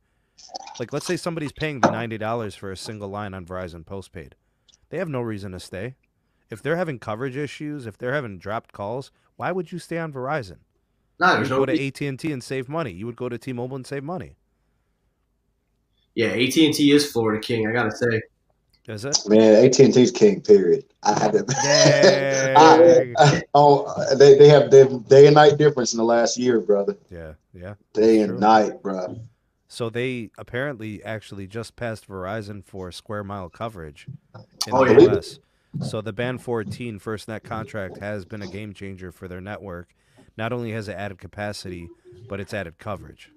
Like, let's say somebody's paying the $90 for a single line on Verizon postpaid. They have no reason to stay. If they're having coverage issues, if they're having dropped calls, why would you stay on Verizon? No, You would go to AT&T and save money. You would go to T-Mobile and save money. Yeah, AT&T is Florida King, I gotta say. Is it? Man, AT&T's king. Period. I had to. They have day and night difference in the last year, brother. Yeah. Day and night, bro. So they apparently actually just passed Verizon for square mile coverage in Oh, the yeah. US. So the Band 14 FirstNet contract has been a game changer for their network. Not only has it added capacity, but it's added coverage.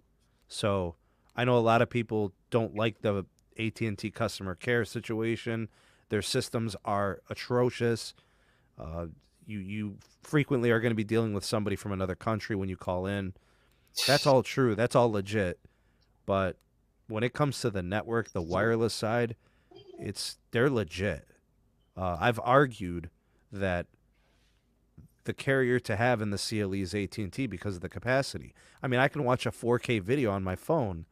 So I know a lot of people don't like the AT&T customer care situation. Their systems are atrocious. You frequently are going to be dealing with somebody from another country when you call in. That's all true. That's all legit. But when it comes to the network, the wireless side, they're legit. I've argued that the carrier to have in the CLE is AT&T because of the capacity. I mean, I can watch a 4K video on my phone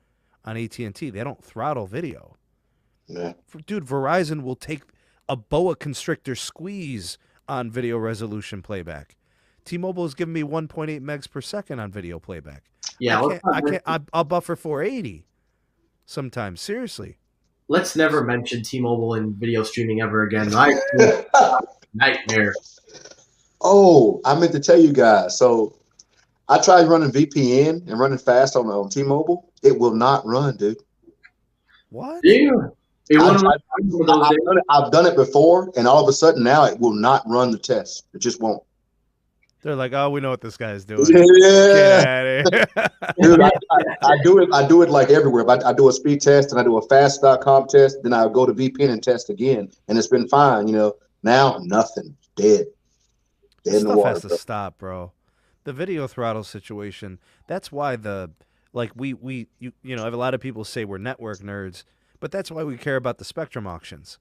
on AT&T. They don't throttle video. Yeah. Dude, Verizon will take a boa constrictor squeeze on video resolution playback. T-Mobile is giving me 1.8 megs per second on video playback. Yeah, I'll buffer 480 sometimes. Seriously. let's never mention T-Mobile in video streaming ever again. Nightmare. Oh, I meant to tell you guys. So I tried running VPN and running fast on T-Mobile. It will not run, dude. What? Yeah. I've done it before, and all of a sudden now it will not run the test. It just won't. They're like, "Oh, we know what this guy's doing." Yeah. Get out of here. Dude, I do it like everywhere. But I do a speed test and I do a fast.com test. Then I go to VPN and test again, and it's been fine. Now nothing, dead in the Stuff water. has to stop, bro. The video throttle situation. That's why I have a lot of people say we're network nerds, But that's why we care about the Spectrum auctions.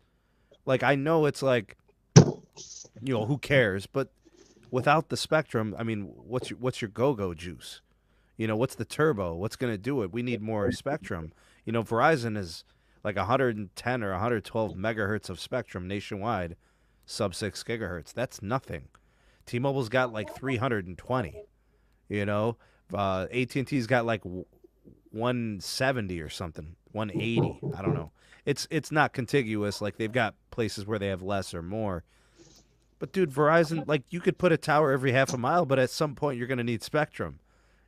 Like, I know it's like, who cares? But without the Spectrum, I mean, what's your go-go juice? What's the turbo? What's going to do it? We need more Spectrum. Verizon is like 110 or 112 megahertz of Spectrum nationwide, sub 6 gigahertz. That's nothing. T-Mobile's got like 320. AT&T's got like 170 or something, 180. I don't know. It's not contiguous. Like, they've got places where they have less or more. But dude, Verizon, like, you could put a tower every half a mile, but at some point you're going to need Spectrum.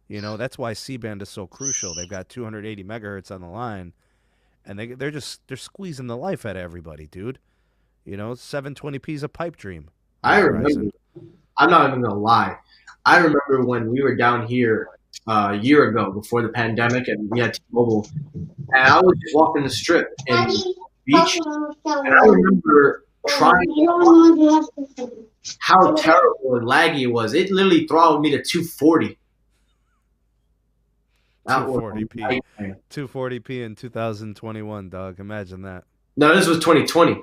That's why C-band is so crucial. They've got 280 megahertz on the line, and they're squeezing the life out of everybody, dude. 720p is a pipe dream. I remember. I'm not even gonna lie. I remember when we were down here a year ago before the pandemic, and we had T-Mobile, and I was just walking the strip in the beach, and I remember trying how terrible and laggy it was. It literally throttled me to 240. 240p. 240p in 2021, dog. Imagine that. No, this was 2020.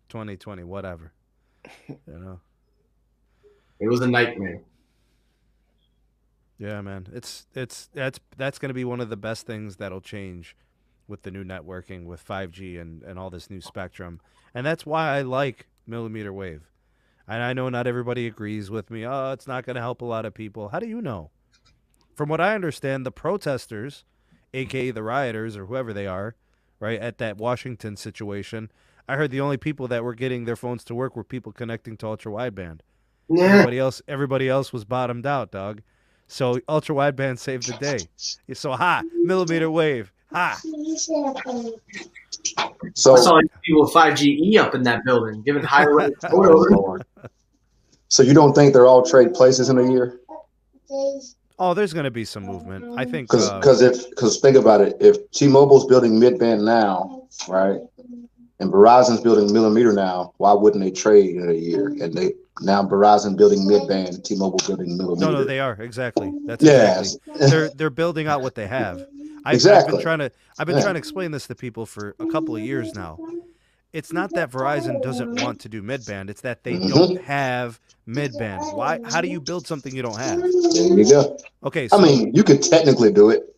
2020, whatever. It was a nightmare. Yeah, man. That's going to be one of the best things that'll change with the new networking, with 5G and all this new Spectrum. And that's why I like millimeter wave. And I know not everybody agrees with me. Oh, it's not going to help a lot of people. How do you know? From what I understand, the protesters, a.k.a. the rioters or whoever they are, right, at that Washington situation, I heard the only people that were getting their phones to work were people connecting to ultra-wideband. Yeah. Everybody else was bottomed out, dog. So ultra-wideband saved the day. So, millimeter wave. So I saw people with 5GE up in that building, giving high rate photos. So you don't think they're all trade places in a year? Oh, there's going to be some movement. I think because think about it. If T-Mobile's building mid-band now, right, and Verizon's building millimeter now, why wouldn't they trade in a year? And now Verizon building mid-band, T-Mobile building millimeter. No, they are exactly. That's exactly. They're building out what they have. I've been trying to explain this to people for a couple of years now. It's not that Verizon doesn't want to do mid-band. It's that they don't have mid-band. Why? How do you build something you don't have? There you go. Okay. So, I mean, you could technically do it.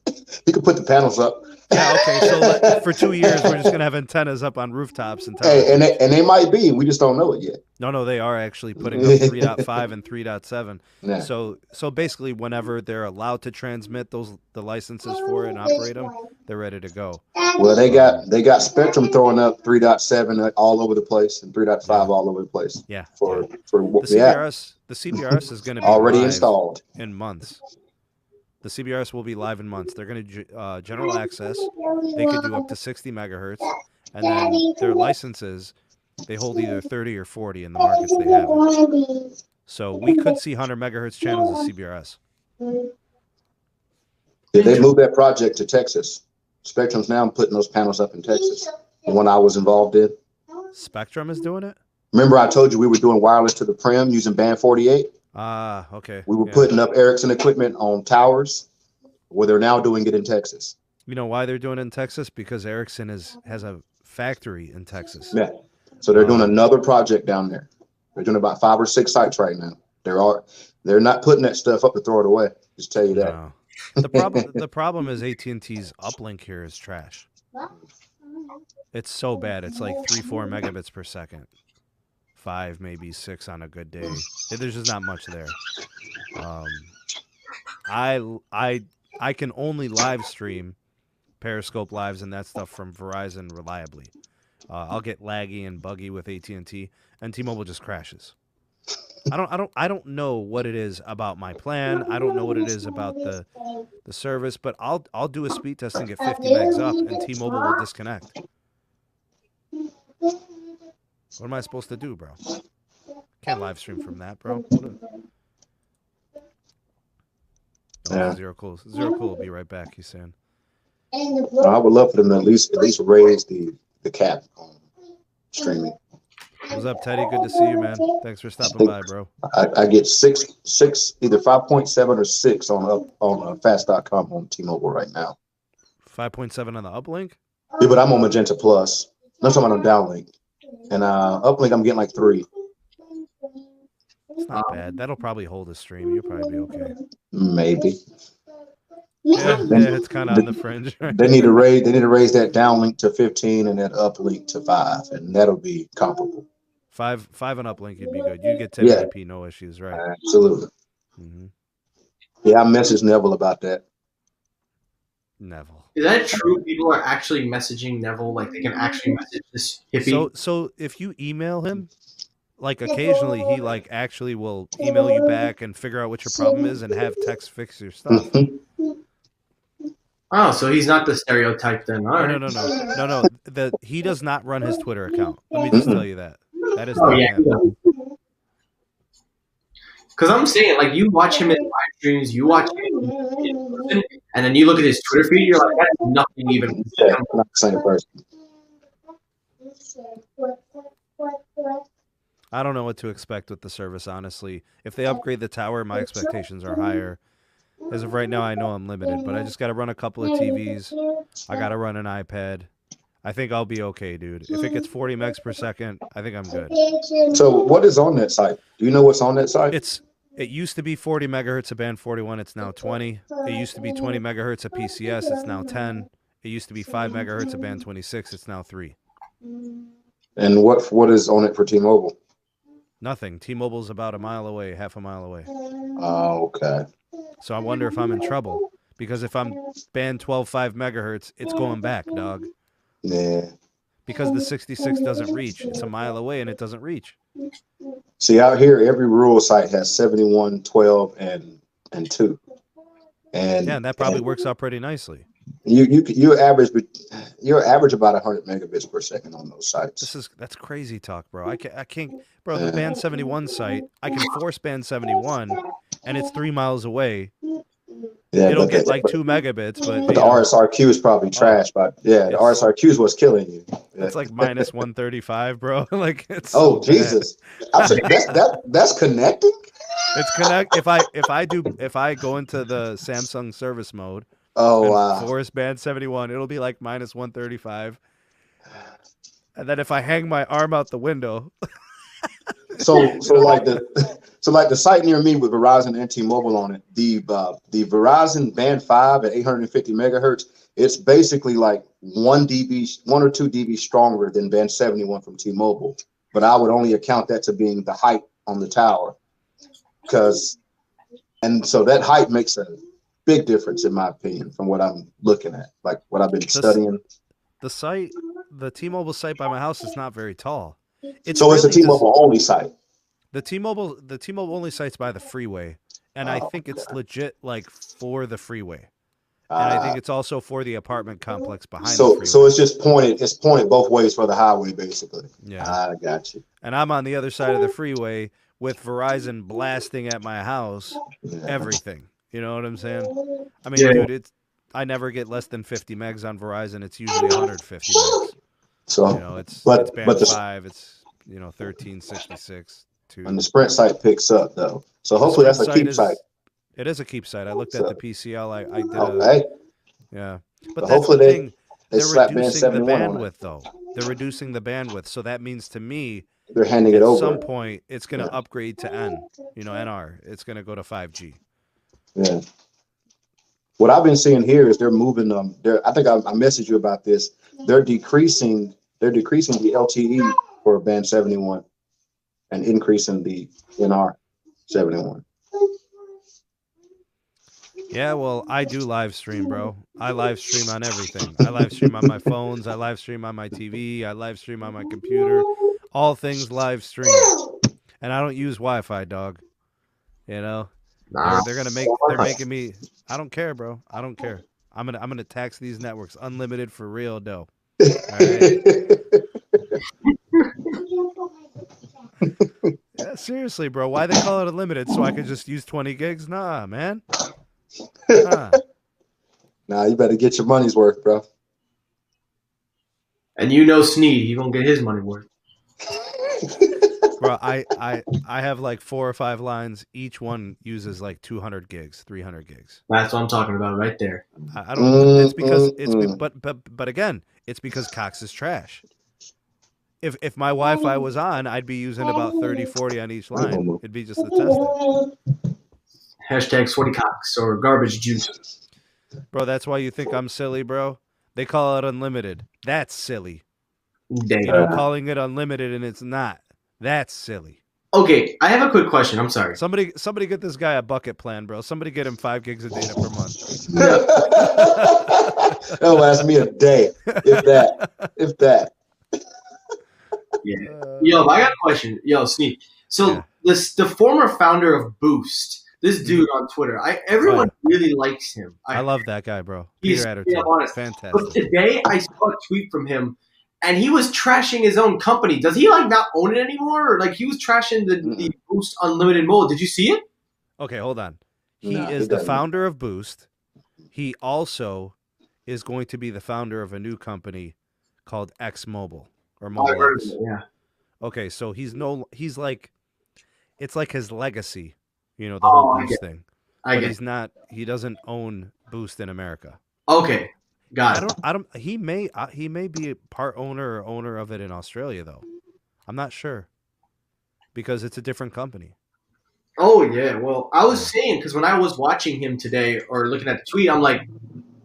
You could put the panels up. Yeah. Okay. So for 2 years, we're just gonna have antennas up on rooftops and towers. Hey, and they might be. We just don't know it yet. No, they are actually putting up 3.5 and 3.7. Yeah. So basically, whenever they're allowed to transmit the licenses for it and operate them, they're ready to go. Well, they got Spectrum throwing up 3.7 all over the place and 3.5 all over the place. Yeah. For the CBRS is going to be already live installed in months. The CBRS will be live in months. They're going to general access. They could do up to 60 megahertz, and then their licenses, they hold either 30 or 40 in the markets they have. So we could see 100 megahertz channels of CBRS. Did they move that project to Texas? Spectrum's now putting those panels up in Texas. The one I was involved in. Spectrum is doing it? Remember I told you we were doing wireless to the prim using band 48? Okay. We were putting up Ericsson equipment on towers, where they're now doing it in Texas. You know why they're doing it in Texas? Because Ericsson has a factory in Texas. Yeah. So they're doing another project down there. They're doing about 5 or 6 sites right now. They're not putting that stuff up to throw it away. Just tell you that. No. The problem is AT&T's uplink here is trash. It's so bad. It's like 3-4 megabits per second. 5, maybe 6 on a good day. There's just not much there. I can only live stream Periscope lives and that stuff from Verizon reliably. I'll get laggy and buggy with AT&T, and T-Mobile just crashes. I don't know what it is about my plan. I don't know what it is about the service, but I'll do a speed test and get 50 megs up, and T-Mobile will disconnect. What am I supposed to do, bro? Can't live stream from that, bro. Zero cool. Will be right back. He's saying. I would love for them to at least raise the cap on streaming. What's up, Teddy? Good to see you, man. Thanks for stopping by, bro. I get six, either 5.7 or 6 on fast.com on T-Mobile right now. 5.7 on the uplink? Yeah, but I'm on Magenta Plus. I'm talking about on downlink. And uplink, I'm getting like 3. It's not bad. That'll probably hold a stream. You'll probably be okay. Maybe. Yeah, it's kind of on the fringe. Right? They need to raise that downlink to 15 and that uplink to 5, and that'll be comparable. 5 and uplink, you'd be good. You get 1080p, no issues, right? Absolutely. Mm-hmm. Yeah, I messaged Neville about that. Neville. Is that true? People are actually messaging Neville, like they can actually message this hippie. So if you email him, like occasionally he like actually will email you back and figure out what your problem is and have text fix your stuff. Oh, so he's not the stereotype then. All right. No. He does not run his Twitter account. Let me just tell you that. That is Oh not yeah. him. Because I'm saying, like, you watch him in live streams, you watch him in person, and then you look at his Twitter feed, you're like, that's nothing even. Yeah, not the same person. I don't know what to expect with the service, honestly. If they upgrade the tower, my expectations are higher. As of right now, I know I'm limited, but I just got to run a couple of TVs. I got to run an iPad. I think I'll be okay, dude. If it gets 40 megs per second, I think I'm good. So what is on that site? Do you know what's on that site? It used to be 40 megahertz of band 41. It's now 20. It used to be 20 megahertz of PCS. It's now 10. It used to be 5 megahertz of band 26. It's now 3. And what is on it for T-Mobile? Nothing. T-Mobile's about a mile away, half a mile away. Oh, okay. So I wonder if I'm in trouble. Because if I'm band 12, 5 megahertz, it's going back, dog. Yeah. Because the 66 doesn't reach. It's a mile away and it doesn't reach. See, out here, every rural site has 71, 12, and 2. And yeah, and that probably works out pretty nicely. You average about 100 megabits per second on those sites. That's crazy talk, bro. I can't, bro. The band 71 site, I can force band 71, and it's 3 miles away. Yeah, it'll get like 2 megabits, but the RSRQ is probably trash. But yeah, the RSRQ is what's killing you. It's like minus 135, bro. Like it's Jesus. That's connecting. It's connect. If I go into the Samsung service mode. Oh wow! Force band 71, it'll be like minus 135, and then if I hang my arm out the window. so like the site near me with Verizon and T-Mobile on it, the Verizon band 5 at 850 megahertz, it's basically like 1 or 2 dB stronger than band 71 from T-Mobile, but I would only account that to being the height on the tower, and so that height makes a big difference in my opinion from what I'm looking at, like what I've been studying. The T-Mobile site by my house is not very tall. It's a T-Mobile only site. The T-Mobile only site's by the freeway, and I think it's legit like for the freeway, and I think it's also for the apartment complex behind. the freeway. So it's just pointed. It's pointed both ways for the highway, basically. Yeah, I got you. And I'm on the other side of the freeway with Verizon blasting at my house, everything. You know what I'm saying? I mean, dude, I never get less than 50 megs on Verizon. It's usually 150 megs. So it's band 5. It's 1366. And the Sprint site picks up though. So hopefully that's a keep site. It is a keep site. I looked at the PCL. I did. Okay. Yeah, but that's hopefully the thing. They're reducing the bandwidth though. They're reducing the bandwidth, so that means to me they're handing it over. At some point, it's going to upgrade to NR. It's going to go to 5G. Yeah. What I've been seeing here is they're moving them. I think I messaged you about this. They're decreasing the LTE for band 71 and increasing the NR 71. Yeah, well, I do live stream, bro. I live stream on everything. I live stream on my phones. I live stream on my TV. I live stream on my computer. All things live stream. And I don't use Wi-Fi, dog. You know? They're making me. I don't care, bro. I don't care. I'm gonna tax these networks unlimited for real dough. All right? Yeah, seriously, bro. Why they call it unlimited? So I can just use 20 gigs? Nah, man. Nah, you better get your money's worth, bro. And Sneed, he gonna get his money worth. Bro, I have like 4 or 5 lines. Each one uses like 200 gigs, 300 gigs. That's what I'm talking about right there. I don't. It's because but again, It's because Cox is trash. If my Wi-Fi was on, I'd be using about 30, 40 on each line. It'd be just the testing. Hashtag sweaty Cox or garbage juice. Bro, that's why you think I'm silly, bro. They call it unlimited. That's silly. Damn. You know, calling it unlimited and it's not. That's silly. Okay, I have a quick question. I'm sorry. Somebody get this guy a bucket plan, bro. Somebody get him 5 gigs of data per month. That'll last me a day, if that. Yeah. Yo, I got a question. Yo, Sneak. So the former founder of Boost, this dude on Twitter, everyone really likes him. I love that guy, bro. He's Peter Adderton. honest. Fantastic. But today I saw a tweet from him, and he was trashing his own company. Does he like not own it anymore? Or like he was trashing the Boost Unlimited mode. Did you see it? Okay, hold on. He is the founder of Boost. He also is going to be the founder of a new company called X Mobile or Mobile X. Yeah. Okay, so he's like, it's like his legacy, you know, the whole Boost thing. He doesn't own Boost in America. Okay. Got it. He may be a part owner or owner of it in Australia though. I'm not sure because it's a different company. Oh yeah. Well, I was saying because when I was watching him today or looking at the tweet, I'm like,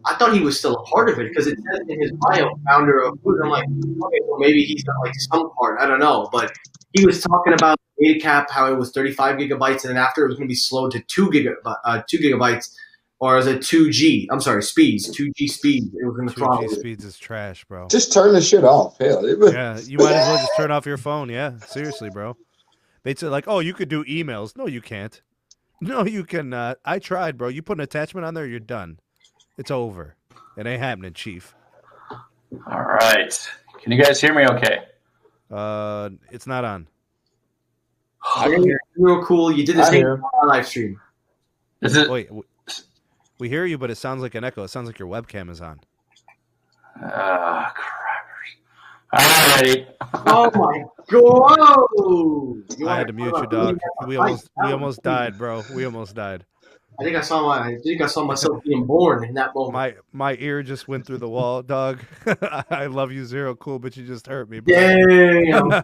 I thought he was still a part of it because it says in his bio, founder of Boost. I'm like, okay, well maybe he's got like some part. I don't know, but he was talking about data cap, how it was 35 gigabytes, and then after it was going to be slowed to 2 gigabytes. Or is it 2G? I'm sorry, speeds. 2G speeds. It was in the 2G speeds is trash, bro. Just turn the shit off. Hell. Yeah, you might as well just turn off your phone. Yeah, seriously, bro. They'd say like, oh, you could do emails. No, you can't. No, you cannot. I tried, bro. You put an attachment on there, you're done. It's over. It ain't happening, Chief. All right. Can you guys hear me okay? It's not on. Real cool. You did the same on our live stream. Is it? Wait. We hear you, but it sounds like an echo. It sounds like your webcam is on. Crappers. All righty. Oh my god! I had to mute you, dog. We almost died, bro. We almost died. I think I saw myself being born in that moment. My ear just went through the wall, dog. I love you, Zero Cool, but you just hurt me, bro. Damn. I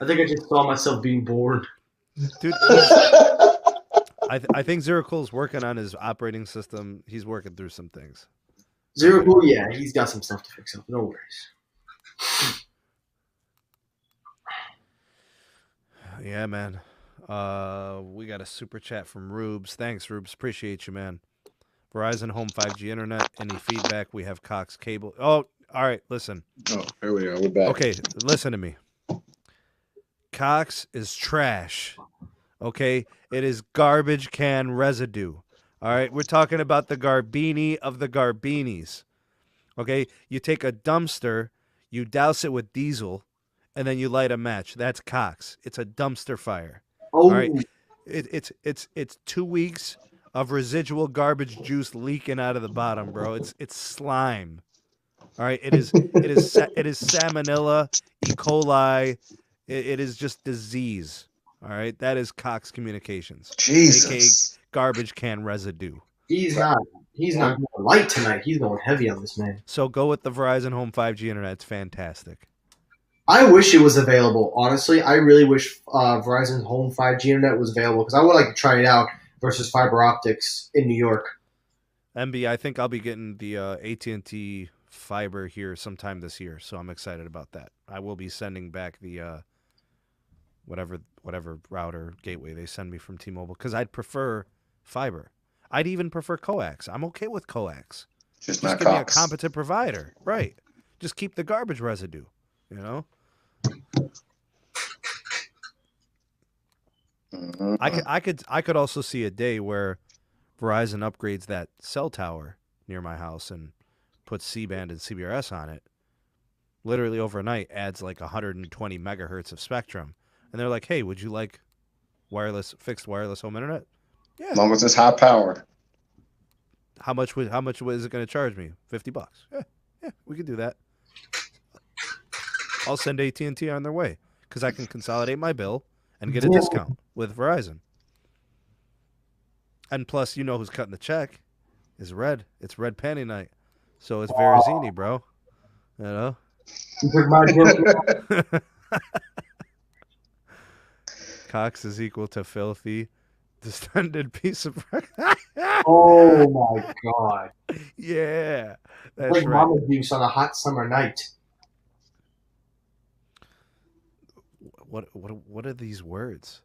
think I just saw myself being born. Dude, I think Zero Cool's working on his operating system. He's working through some things. Zero Cool, yeah, he's got some stuff to fix up. No worries. Yeah, man. We got a super chat from Rubes. Thanks, Rubes. Appreciate you, man. Verizon Home 5G Internet. Any feedback? We have Cox Cable. Oh, all right. Listen. Oh, here we are. We're back. Okay, listen to me. Cox is trash. Okay? It is garbage can residue. All right? We're talking about the Garbini of the Garbinis. Okay? You take a dumpster, you douse it with diesel, and then you light a match. That's Cox. It's a dumpster fire. Oh. All right? It's 2 weeks of residual garbage juice leaking out of the bottom, bro. It's slime. All right? It is salmonella, E. coli. It is just disease. All right, that is Cox Communications. Jesus. AKA garbage can residue. He's not going light tonight. He's going heavy on this man. So go with the Verizon Home 5G Internet. It's fantastic. I wish it was available. Honestly, I really wish Verizon Home 5G Internet was available because I would like to try it out versus fiber optics in New York. MB, I think I'll be getting the AT&T fiber here sometime this year, so I'm excited about that. I will be sending back the whatever router gateway they send me from T-Mobile because I'd prefer fiber. I'd even prefer coax. I'm okay with coax. Just not give me a Cox. competent provider, right? Just keep the garbage residue. You know. Mm-hmm. I could also see a day where Verizon upgrades that cell tower near my house and puts C-band and CBRS on it. Literally overnight adds like 120 megahertz of spectrum. And they're like, hey, would you like fixed wireless home internet? Yeah. As long as it's high power. How much is it going to charge me? $50. Yeah, we could do that. I'll send AT&T on their way because I can consolidate my bill and get a discount with Verizon. And plus, you know who's cutting the check is Red. It's Red Panty Night. So it's Verrazini, bro. You know? You took my joke. Cox is equal to filthy, distended piece of. Oh my god! Yeah, that's Like right. mama juice on a hot summer night. What are these words?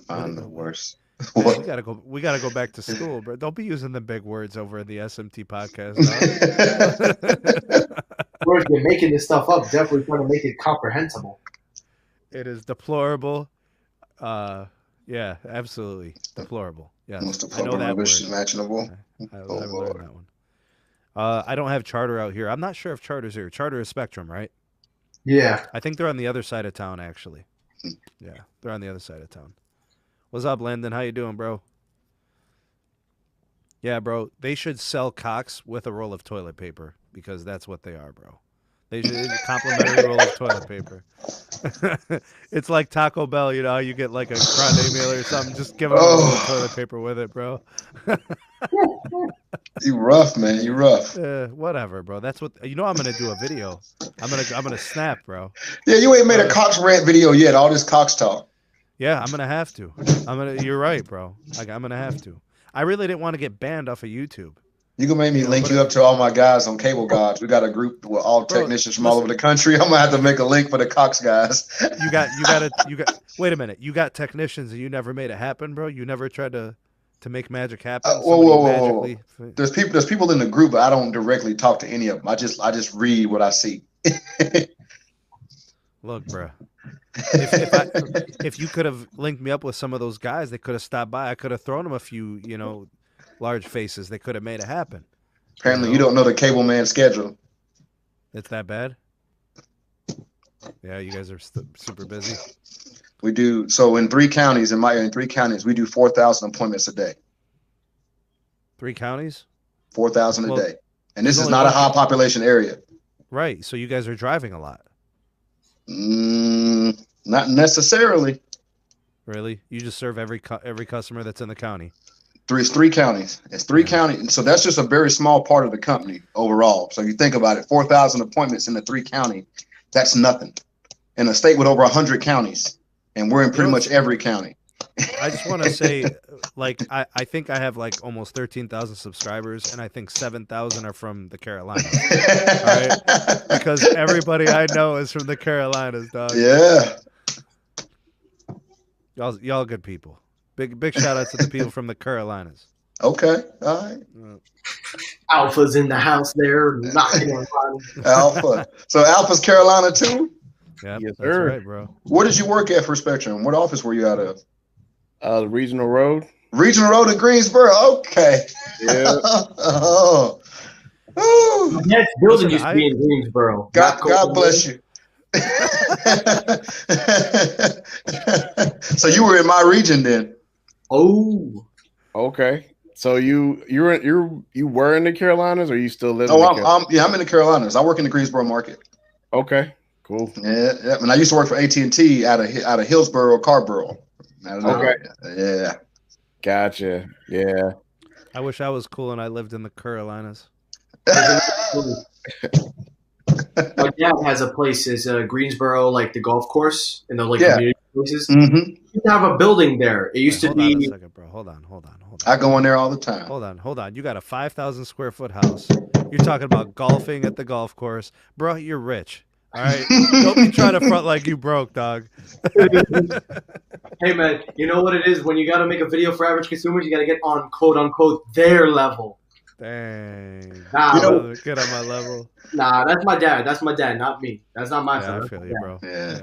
Find the worst. Man, What? we gotta go back to school, bro. Don't be using the big words over in the SMT podcast. Dog. Of course, you're making this stuff up. Definitely trying to make it comprehensible. It is deplorable. Yeah, absolutely deplorable. Yes, Most I know deplorable that rubbish word. imaginable. I've Oh, learned Lord. that one. I don't have Charter out here. I'm not sure if Charter's here. Charter is Spectrum, right? Yeah. I think they're on the other side of town, actually. Yeah, they're on the other side of town. What's up, Landon? How you doing, bro? Yeah, bro. They should sell Cox with a roll of toilet paper because that's what they are, bro. They should complimentary roll of toilet paper. It's like Taco Bell, you know. You get like a grande meal or something. Just give them a roll of toilet paper with it, bro. You rough, man. You rough. Whatever, bro. That's what you know. I'm gonna do a video. I'm gonna snap, bro. Yeah, you ain't made a Cox rant video yet. All this Cox talk. Yeah, I'm gonna have to. You're right, bro. I'm gonna have to. I really didn't want to get banned off of YouTube. You can make me link you up to all my guys on Cable Gods. We got a group with all Bro, technicians from all over the country. I'm gonna have to make a link for the Cox guys. You got. Wait a minute. You got technicians and you never made it happen, bro. You never tried to make magic happen. Whoa. There's people in the group, but I don't directly talk to any of them. I just read what I see. Look, bro. If you could have linked me up with some of those guys, they could have stopped by. I could have thrown them a few, large faces. They could have made it happen. Apparently, you don't know the Cable Man schedule. It's that bad? Yeah, you guys are super busy. We do so in 3 counties. In 3 counties, we do 4,000 appointments a day. 3 counties? 4,000 a day, and this is only not a one- high population area. Right. So you guys are driving a lot. Not necessarily. Really? You just serve every customer that's in the county. It's 3 counties. It's 3 counties. So that's just a very small part of the company overall. So you think about it, 4,000 appointments in the 3 county. That's nothing. In a state with over 100 counties, and we're in pretty much every county. I just want to say, like, I think I have like almost 13,000 subscribers, and I think 7,000 are from the Carolinas. All right? Because everybody I know is from the Carolinas, dog. Yeah. Y'all good people. Big shout out to the people from the Carolinas. Okay. All right. Alpha's in the house there, knocking on. Alpha. So Alpha's Carolina too? Yeah, Yes, that's sir. right, bro. Where did you work at for Spectrum? What office were you out of? The Regional Road. Regional Road in Greensboro. Okay. Yeah. Oh. Next building Listen, used to be in Greensboro. God bless you. So you were in my region then. Oh. Okay. So you were in the Carolinas, or you still live? Oh, in the I'm in the Carolinas. I work in the Greensboro market. Okay. Cool. Yeah. And I used to work for AT&T out of Hillsboro, Carborough. Okay. Yeah. Gotcha. Yeah. I wish I was cool and I lived in the Carolinas. My dad has a place is Greensboro, like the golf course and the community places. Mm-hmm. You have a building there. It used to Hold on a be. second, bro. Hold on. I go in there all the time. Hold on. You got a 5,000 square foot house. You're talking about golfing at the golf course, bro. You're rich. All right. Don't be trying to front like you broke, dog. Hey man, you know what it is when you got to make a video for average consumers, you got to get on quote unquote their level. Dang. Nah, Brother, get on my level. Nah, that's my dad. That's my dad, not me. That's not my Yeah, son. I feel you, bro. Yeah.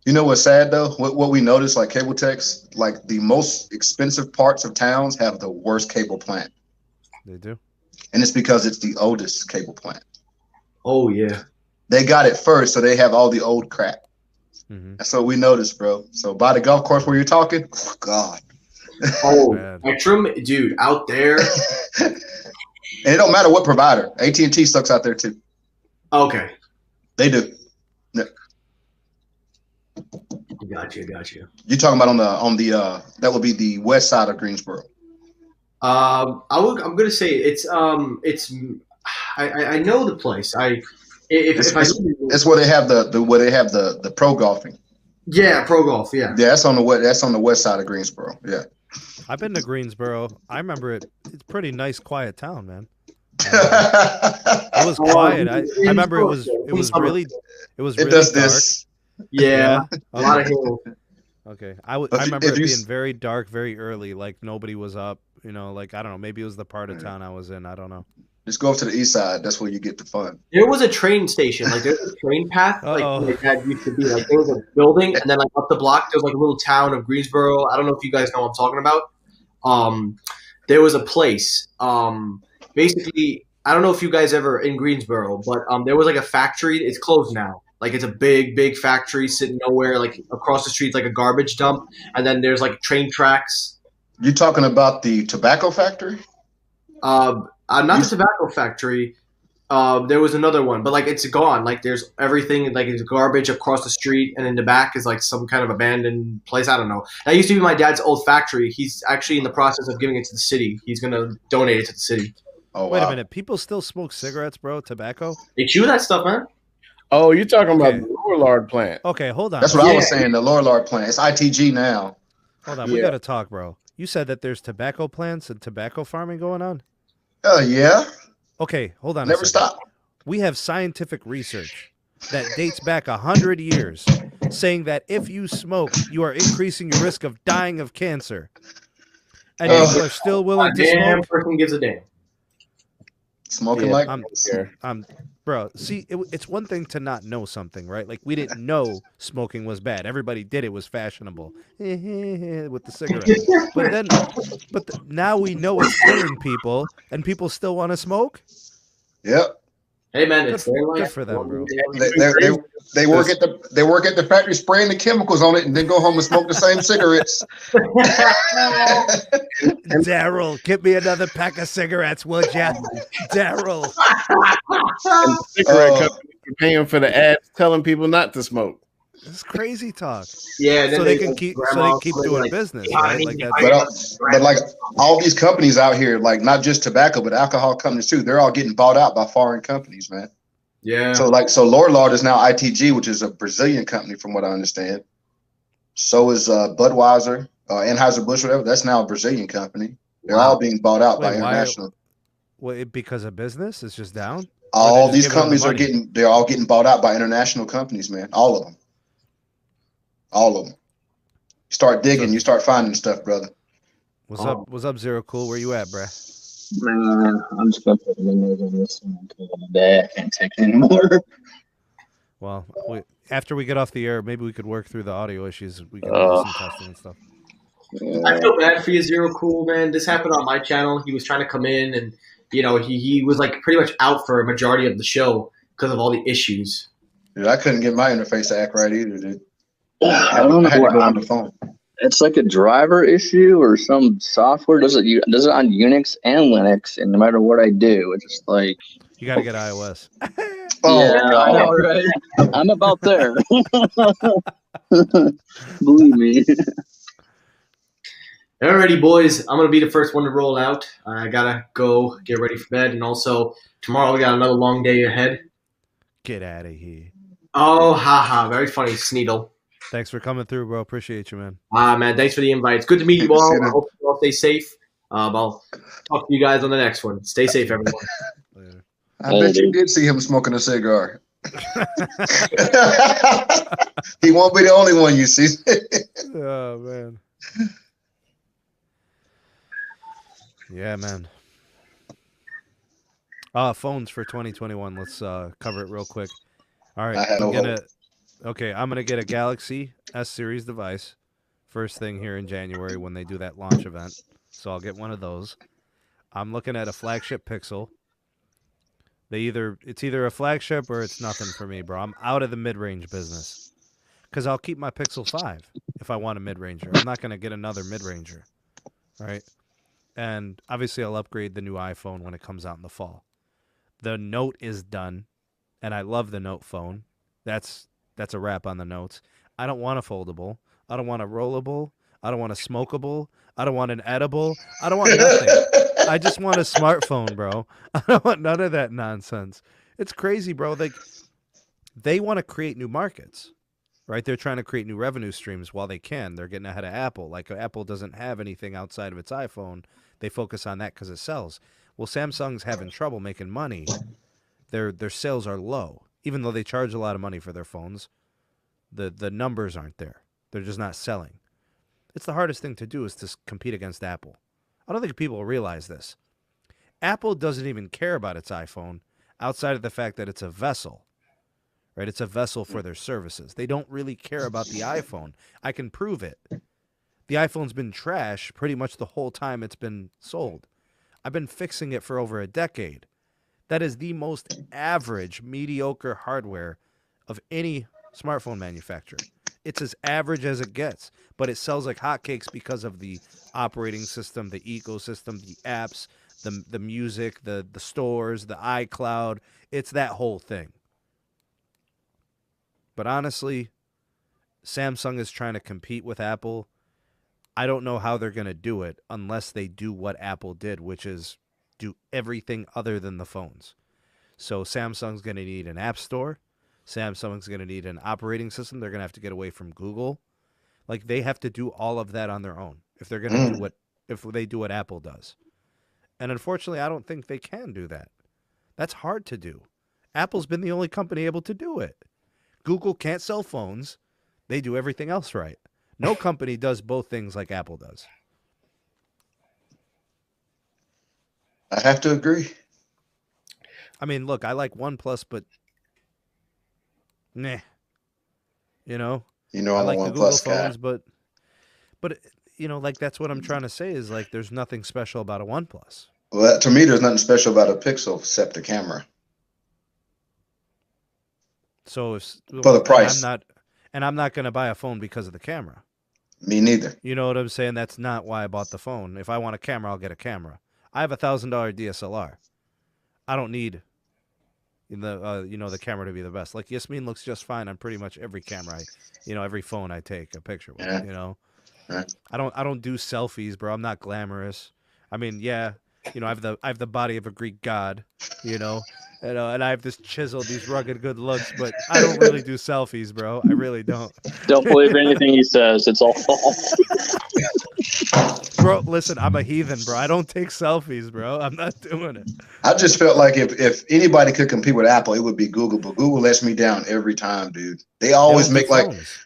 You know what's sad though? What we noticed, like cable techs, like the most expensive parts of towns have the worst cable plant, They do. and it's because it's the oldest cable plant. Oh yeah. They got it first, so they have all the old crap. Mm-hmm. That's what we noticed, bro. So by the golf course where you're talking, God, Oh, Bad. Spectrum, dude, out there. and it don't matter what provider. AT&T sucks out there too. Okay, They do. got you. You're talking about on the that would be the west side of Greensboro. I'm gonna say it's I know the place. If I It's where they have the pro golfing. yeah, Pro Golf, yeah. Yeah, that's on the west side of Greensboro. Yeah. I've been to Greensboro. I remember it. It's a pretty nice, quiet town, man. It was quiet. I remember it was really It does dark. this. Yeah, a Okay. lot of hills. Okay. I If remember you- it if you being s- very dark, very early. Like nobody was up. You know, like I don't know. Maybe it was the part of town I was in. I don't know. Just go up to the east side. That's where you get the fun. There was a train station, like there's a train path, like Uh-oh. my dad used to be. Like there was a building, and then like up the block, there was like a little town of Greensboro. I don't know if you guys know what I'm talking about. There was a place. Basically, I don't know if you guys ever in Greensboro, but there was like a factory. It's closed now. Like it's a big factory sitting nowhere. Like across the street, like a garbage dump, and then there's like train tracks. You talking about the tobacco factory? Not the tobacco factory. There was another one, but like it's gone. Like there's everything, like it's garbage across the street, and in the back is like some kind of abandoned place. I don't know. That used to be my dad's old factory. He's actually in the process of giving it to the city. He's gonna donate it to the city. Oh, Wait wow. a minute. People still smoke cigarettes, bro? Tobacco? They chew that stuff, man. Oh, you're talking about Okay. the Lord plant. Okay, hold on. That's what I was Yeah. saying. The Lorillard plant. It's ITG now. Hold on. We Yeah. got to talk, bro. You said that there's tobacco plants and tobacco farming going on? Oh yeah. Okay, hold on. a Never second. stop. We have scientific research that dates back 100 years saying that if you smoke, you are increasing your risk of dying of cancer. And Ugh. people are still A willing to damn smoke. person gives a damn. Smoking Yeah. like I'm bro, see, it's one thing to not know something, right? Like we didn't know smoking was bad. Everybody did. It was fashionable with the cigarette. But now we know it's killing people, and people still want to smoke. Yep. Hey man, it's their Good life. for them, bro. They work at the factory spraying the chemicals on it and then go home and smoke the same cigarettes. Daryl, get me another pack of cigarettes, would ya? Daryl. And the cigarette Oh. companies are paying for the ads telling people not to smoke. It's crazy talk. Yeah, and then So they there's, can like, keep grandma doing like, business, "Yeah, I right? need Like to that's But like all these companies out here, like not just tobacco, but alcohol companies too, they're all getting bought out by foreign companies, man. Yeah. So Lorillard is now ITG, which is a Brazilian company, from what I understand. So is Budweiser, Anheuser-Busch, whatever. That's now a Brazilian company. They're Wow. all being bought out by Wait, why- international. because of business? It's just down. All just these giving them the companies money? they're all getting bought out by international companies, man. All of them. All of them. You start digging, So- you start finding stuff, brother. What's up? What's up, Zero Cool? Where you at, bruh? Man, I'm just gonna put Windows on this one until the day I can't take it anymore. Well, after we get off the air, maybe we could work through the audio issues. We can do some testing and stuff. I feel bad for you, Zero Cool, man. This happened on my channel. He was trying to come in, and he was like pretty much out for a majority of the show because of all the issues. Dude, I couldn't get my interface to act right either, dude. I don't I had know to go on what the phone. it's like a driver issue or some software does it on Unix and Linux, and no matter what I do, it's just like You got to get iOS. Oh, yeah, I God. know, right? I'm about there. Believe me. Alrighty, boys. I'm gonna be the first one to roll out. I gotta go get ready for bed, and also tomorrow we got another long day ahead. Get out of here. Oh, haha, very funny, Sneedle. Thanks for coming through, bro. Appreciate you, man. Man, thanks for the invite. It's good to meet you Good to see all. you. I hope you all stay safe. I'll talk to you guys on the next one. Stay safe, everyone. Later. I bet you did see him smoking a cigar. He won't be the only one you see. Oh man. Yeah, man. Phones for 2021. Let's cover it real quick. All right, I had no hope. I'm gonna get a Galaxy S series device first thing here in January when they do that launch event. So I'll get one of those. I'm looking at a flagship Pixel. It's either a flagship or it's nothing for me, bro. I'm out of the mid-range business. Because I'll keep my Pixel 5 if I want a mid-ranger. I'm not going to get another mid-ranger, right? And obviously I'll upgrade the new iPhone when it comes out in the fall. The Note is done, and I love the Note phone. That's a wrap on the Notes. I don't want a foldable. I don't want a rollable. I don't want a smokable. I don't want an edible. I don't want nothing. I just want a smartphone, bro. I don't want none of that nonsense. It's crazy, bro. They want to create new markets, right? They're trying to create new revenue streams while they can. They're getting ahead of Apple. Like Apple doesn't have anything outside of its iPhone. They focus on that because it sells. Well, Samsung's having trouble making money. Their sales are low, even though they charge a lot of money for their phones. The numbers aren't there. They're just not selling. It's the hardest thing to do is to compete against Apple. I don't think people realize this. Apple doesn't even care about its iPhone outside of the fact that it's a vessel, right? It's a vessel for their services. They don't really care about the iPhone. I can prove it. The iPhone's been trash pretty much the whole time it's been sold. I've been fixing it for over a decade. That is the most average, mediocre hardware of any smartphone manufacturer. It's as average as it gets, but it sells like hotcakes because of the operating system, the ecosystem, the apps, the music, the stores, the iCloud. It's that whole thing. But honestly, Samsung is trying to compete with Apple. I don't know how they're going to do it unless they do what Apple did, which is do everything other than the phones. So Samsung's going to need an app store. Samsung's going to need an operating system. They're going to have to get away from Google. Like, they have to do all of that on their own if they're going to if they do what Apple does. And unfortunately, I don't think they can do that. That's hard to do. Apple's been the only company able to do it. Google can't sell phones. They do everything else right. No company does both things like Apple does. I have to agree. I mean, look, I like OnePlus, but nah. You know, I'm like a the Google OnePlus guy. phones, but you know, like that's what I'm trying to say is like there's nothing special about a OnePlus. Well, to me, there's nothing special about a Pixel except the camera. So if For the price. I'm not going to buy a phone because of the camera. Me neither. You know what I'm saying? That's not why I bought the phone. If I want a camera, I'll get a camera. I have $1,000 DSLR. I don't need the camera to be the best. Like Yasmin looks just fine on pretty much every camera every phone I take a picture with, Yeah. Yeah. I don't do selfies, bro. I'm not glamorous. I mean, yeah, I have the body of a Greek god, and I have this chiseled, these rugged good looks, but I don't really do selfies, bro. I really don't. Don't believe anything he says. It's all false. Bro, listen, I'm a heathen, bro. I don't take selfies, bro. I'm not doing it. I just felt like if anybody could compete with Apple, it would be Google, but Google lets me down every time, dude. They always make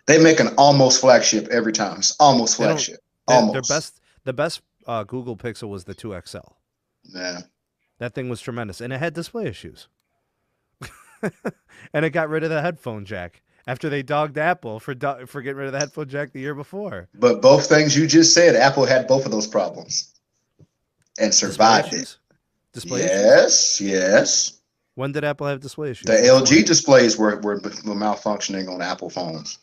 they make an almost flagship every time. It's almost flagship. Almost. The best Google Pixel was the 2XL. Yeah. That thing was tremendous, and it had display issues. And it got rid of the headphone jack after they dogged Apple for getting rid of the headphone jack the year before. But both things you just said, Apple had both of those problems and survived it. Display issues? Yes. When did Apple have display issues? The LG displays were malfunctioning on Apple phones.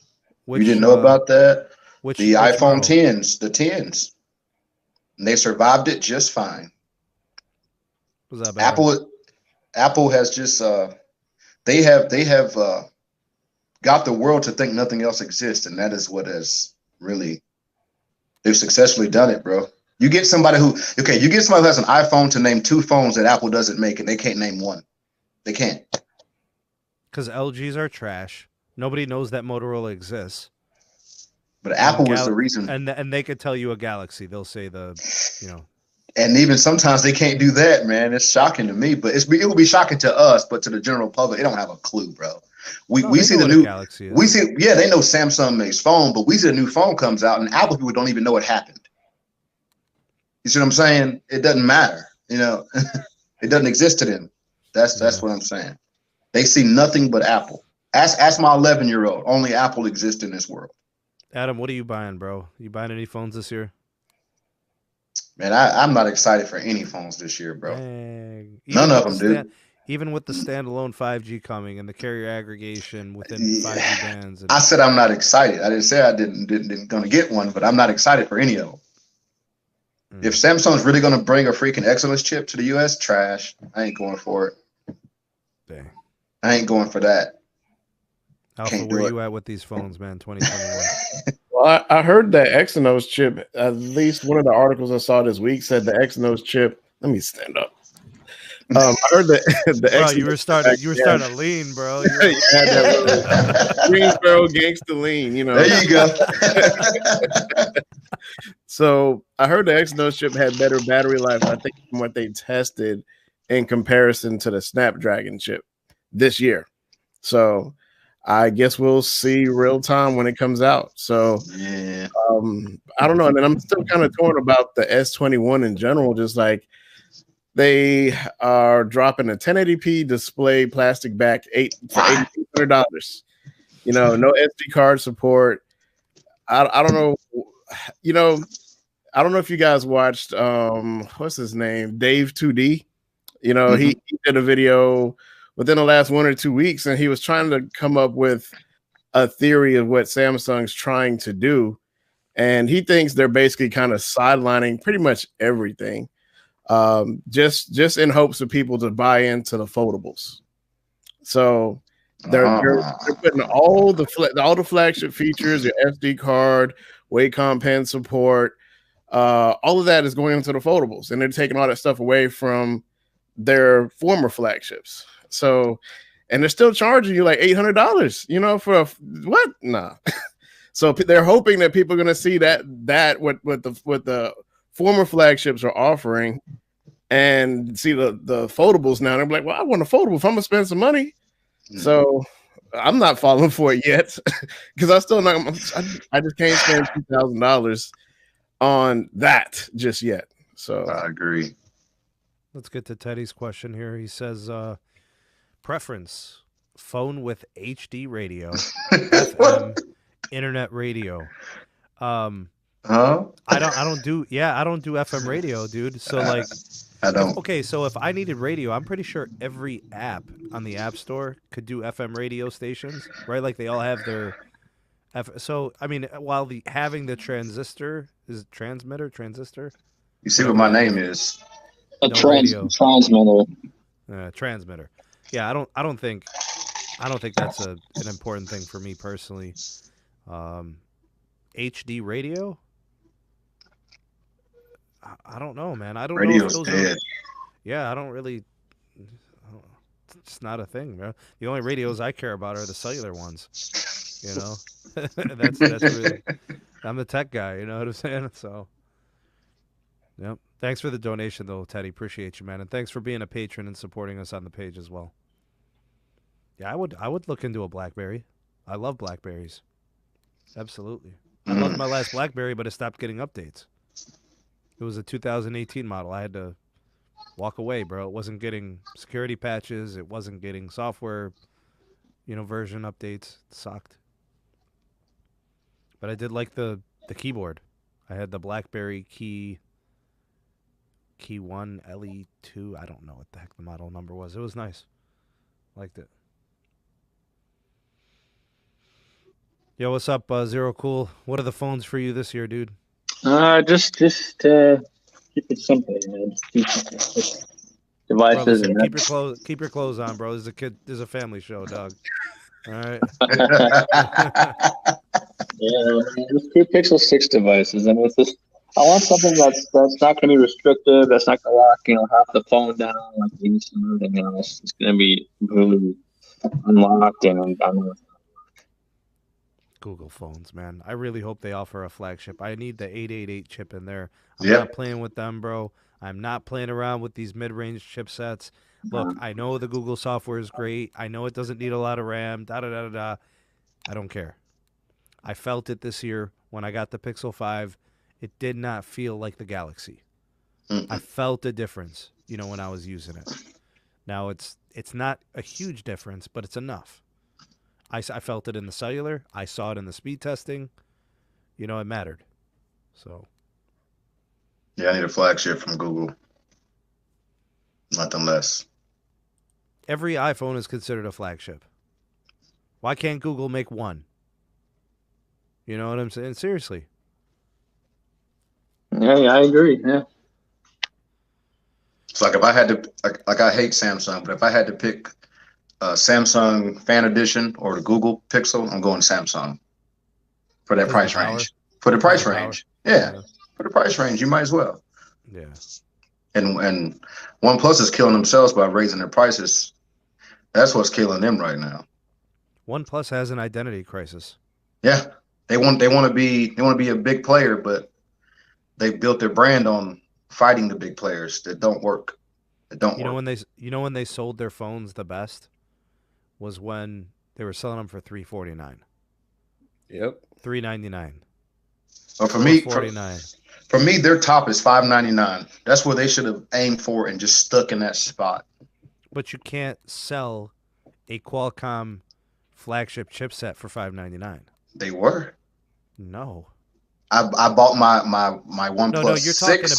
You didn't know about that? Which iPhone model? 10s, the 10s. And they survived it just fine. Was that bad? Apple has just they have got the world to think nothing else exists, and that is what has really they've successfully done it, bro. You get somebody who has an iPhone to name 2 phones that Apple doesn't make, and they can't name one. They can't. Because LGs are trash. Nobody knows that Motorola exists. But Apple was the reason. And they could tell you a Galaxy. They'll say And even sometimes they can't do that, man. It's shocking to me, but it will be shocking to us, but to the general public, they don't have a clue, bro. We see the new Galaxy is. We see, yeah, they know Samsung makes phone, but we see the new phone comes out, and Apple people don't even know it happened. You see what I'm saying? It doesn't matter, it doesn't exist to them. That's what I'm saying. They see nothing but Apple. Ask my 11-year-old. Only Apple exists in this world. Adam, what are you buying, bro? You buying any phones this year? Man, I'm not excited for any phones this year, bro. None of them, dude. Even with the standalone 5G coming and the carrier aggregation within 5G bands. I said I'm not excited. I didn't say I didn't going to get one, but I'm not excited for any of them. If Samsung's really going to bring a freaking Excellence chip to the U.S., trash. I ain't going for it. Dang. I ain't going for that. Alpha, where you at with these phones, man? 2021. Well, I heard that Exynos chip, at least one of the articles I saw this week said the Exynos chip. Let me stand up. I heard that the Bro, Exynos you were starting to lean, bro. You were, you had that little Greensboro gangster lean, you know. There you go. So I heard the Exynos chip had better battery life, I think, from what they tested in comparison to the Snapdragon chip this year. So I guess we'll see real time when it comes out. So Yeah. I don't know. And then I'm still kind of torn about the S21 in general, just like they are dropping a 1080p display plastic back for $800. You know, no SD card support. I don't know. You know, I don't know if you guys watched what's his name? Dave 2D. You know, he did a video within the last 1 or 2 weeks, and he was trying to come up with a theory of what Samsung's trying to do. And he thinks they're basically kind of sidelining pretty much everything. Just in hopes of people to buy into the foldables. So they're putting all the flagship features, your SD card, Wacom pen support, all of that is going into the foldables, and they're taking all that stuff away from their former flagships. So, and they're still charging you like $800, you know, for what? Nah. So they're hoping that people are going to see that what the former flagships are offering and see the foldables now. They're like, well, I want a foldable if I'm gonna spend some money. So I'm not falling for it yet because I still not. I just can't spend $2,000 on that just yet. So I agree. Let's get to Teddy's question here. He says, preference, phone with HD radio, FM, internet radio. Huh? I don't do FM radio, dude. So like, I don't. Okay, so if I needed radio, I'm pretty sure every app on the App Store could do FM radio stations, right? Like they all have their so I mean, while having the transistor is transmitter. You see what my name is? Radio. Transmitter. Transmitter. Yeah, I don't think that's an important thing for me personally. HD radio. I don't know, man. I don't know. Radio's dead. Yeah, I don't really. It's not a thing, bro. The only radios I care about are the cellular ones. You know, that's really. I'm the tech guy. You know what I'm saying? So, yep. Thanks for the donation, though, Teddy. Appreciate you, man, and thanks for being a patron and supporting us on the page as well. Yeah, I would look into a BlackBerry. I love Blackberries. Absolutely. I loved my last BlackBerry, but it stopped getting updates. It was a 2018 model. I had to walk away, bro. It wasn't getting security patches. It wasn't getting software, version updates. It sucked. But I did like the keyboard. I had the BlackBerry Key 1 LE2. I don't know what the heck the model number was. It was nice. Liked it. Yo, what's up, Zero Cool? What are the phones for you this year, dude? Just keep it simple, man. Just devices Bro, and keep your clothes on, bro. This is a family show, dog. All right. Yeah, just keep Pixel 6 devices. I mean, it's just I want something that's not going to be restrictive. That's not going to lock half the phone down like everything else. It's going to be completely unlocked and Google phones, man. I really hope they offer a flagship. I need the 888 chip in there. I'm not playing with them, bro. I'm not playing around with these mid-range chipsets. Look, I know the Google software is great. I know it doesn't need a lot of RAM. I don't care. I felt it this year when I got the Pixel 5. It did not feel like the Galaxy. I felt a difference, when I was using it. Now it's not a huge difference, but it's enough. I felt it in the cellular. I saw it in the speed testing. It mattered. So. Yeah, I need a flagship from Google. Nothing less. Every iPhone is considered a flagship. Why can't Google make one? You know what I'm saying? Seriously. Yeah, I agree. Yeah. It's like if I had to, like I hate Samsung, but if I had to pick Samsung Fan Edition or the Google Pixel, I'm going Samsung for that Because of price the power? range. For the price Because of the range, yeah. For the price range, you might as well. Yeah. And OnePlus is killing themselves by raising their prices. That's what's killing them right now. OnePlus has an identity crisis. Yeah, they want to be a big player, but they built their brand on fighting the big players that don't work. That don't You know work. when they sold their phones the best was when they were selling them for $349, Yep. $399, But for me, $449. for me, their top is $599. That's where they should have aimed for and just stuck in that spot. But you can't sell a Qualcomm flagship chipset for $599. They were. No. I bought my OnePlus No, you're 6. talking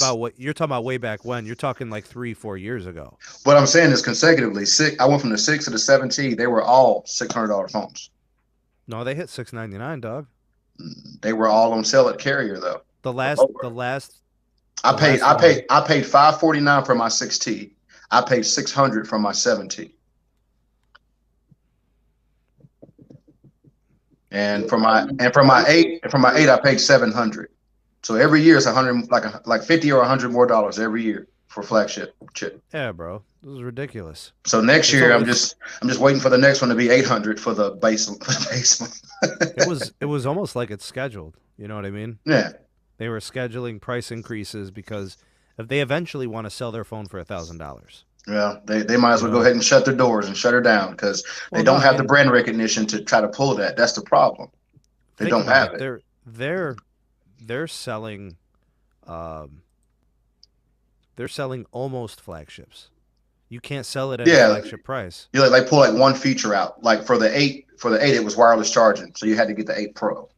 about way back when. You're talking like 3-4 years ago. What I'm saying is consecutively. I went from the 6 to the 7T. They were all $600 phones. No, they hit $699, dog. They were all on sale at Carrier though. The last I paid $549 for my 6T. I paid $600 for my 7T. And for my 8, I paid $700. So every year it's $100, like $50 or $100 more dollars every year for flagship chip. Yeah, bro. This is ridiculous. So next year I'm just waiting for the next one to be $800 for the base one. It was almost like it's scheduled. You know what I mean? Yeah. They were scheduling price increases because if they eventually want to sell their phone for $1,000. Yeah, they might as well go ahead and shut their doors and shut her down because they don't have the brand recognition to try to pull that. That's the problem. They don't have it. They're selling almost flagships. You can't sell it at a flagship price. You like pull like one feature out. Like for the 8 it was wireless charging, so you had to get the 8 Pro.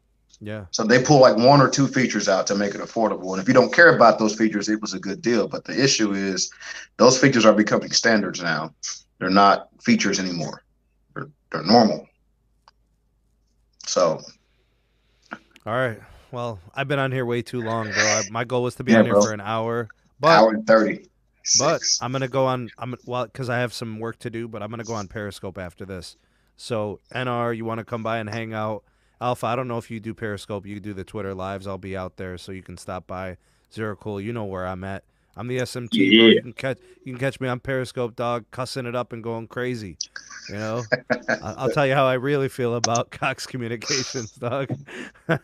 Yeah. So they pull like 1 or 2 features out to make it affordable. And if you don't care about those features, it was a good deal. But the issue is those features are becoming standards now. They're not features anymore. They're normal. So. All right. Well, I've been on here way too long, bro. My goal was to be on here for an hour. But, hour and 30. But I'm going to go on, because I have some work to do, but I'm going to go on Periscope after this. So, NR, you want to come by and hang out? Alpha, I don't know if you do Periscope. You do the Twitter lives. I'll be out there, so you can stop by. Zero Cool, you know where I'm at. I'm the SMT. Yeah. Bro. You can catch me on Periscope, dog, cussing it up and going crazy. You know, I'll tell you how I really feel about Cox Communications, dog. All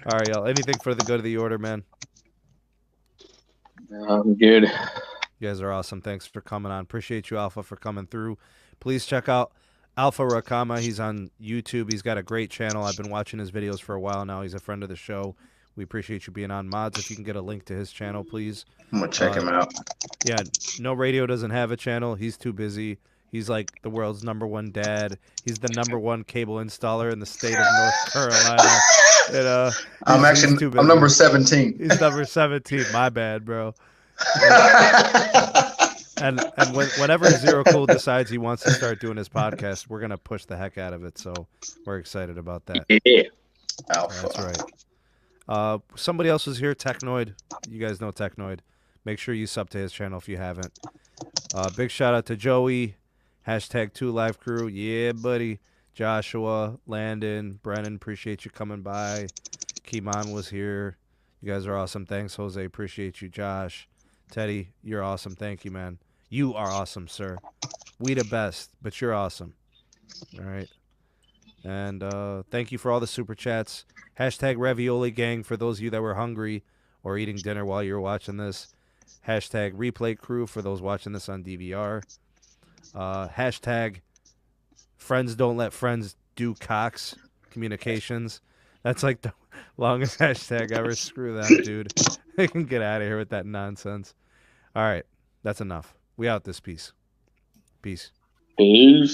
right, y'all. Anything for the good of the order, man? I'm good. You guys are awesome. Thanks for coming on. Appreciate you, Alpha, for coming through. Please check out Alpha Rakama. He's on YouTube. He's got a great channel. I've been watching his videos for a while now. He's a friend of the show. We appreciate you being on. Mods, if you can get a link to his channel, please. I'm going to check him out. Yeah, No Radio doesn't have a channel. He's too busy. He's like the world's #1 dad. He's the #1 cable installer in the state of North Carolina. And, I'm number 17. He's number 17. My bad, bro. And whenever Zero Cool decides he wants to start doing his podcast, we're gonna push the heck out of it. So we're excited about that. Yeah. Alpha. That's right. Somebody else was here, Technoid. You guys know Technoid. Make sure you sub to his channel if you haven't. Big shout out to Joey. #2Live Crew. Yeah, buddy. Joshua, Landon, Brennan. Appreciate you coming by. Kimon was here. You guys are awesome. Thanks, Jose. Appreciate you, Josh. Teddy, you're awesome. Thank you, man. You are awesome, sir. We the best, but you're awesome. All right. And thank you for all the super chats. #Ravioli Gang for those of you that were hungry or eating dinner while you were watching this. #Replay Crew for those watching this on DVR. Friends Don't Let Friends Do Cox Communications. That's like the longest hashtag ever. Screw them, dude. They can get out of here with that nonsense. All right. That's enough. We out this piece. Peace. Peace.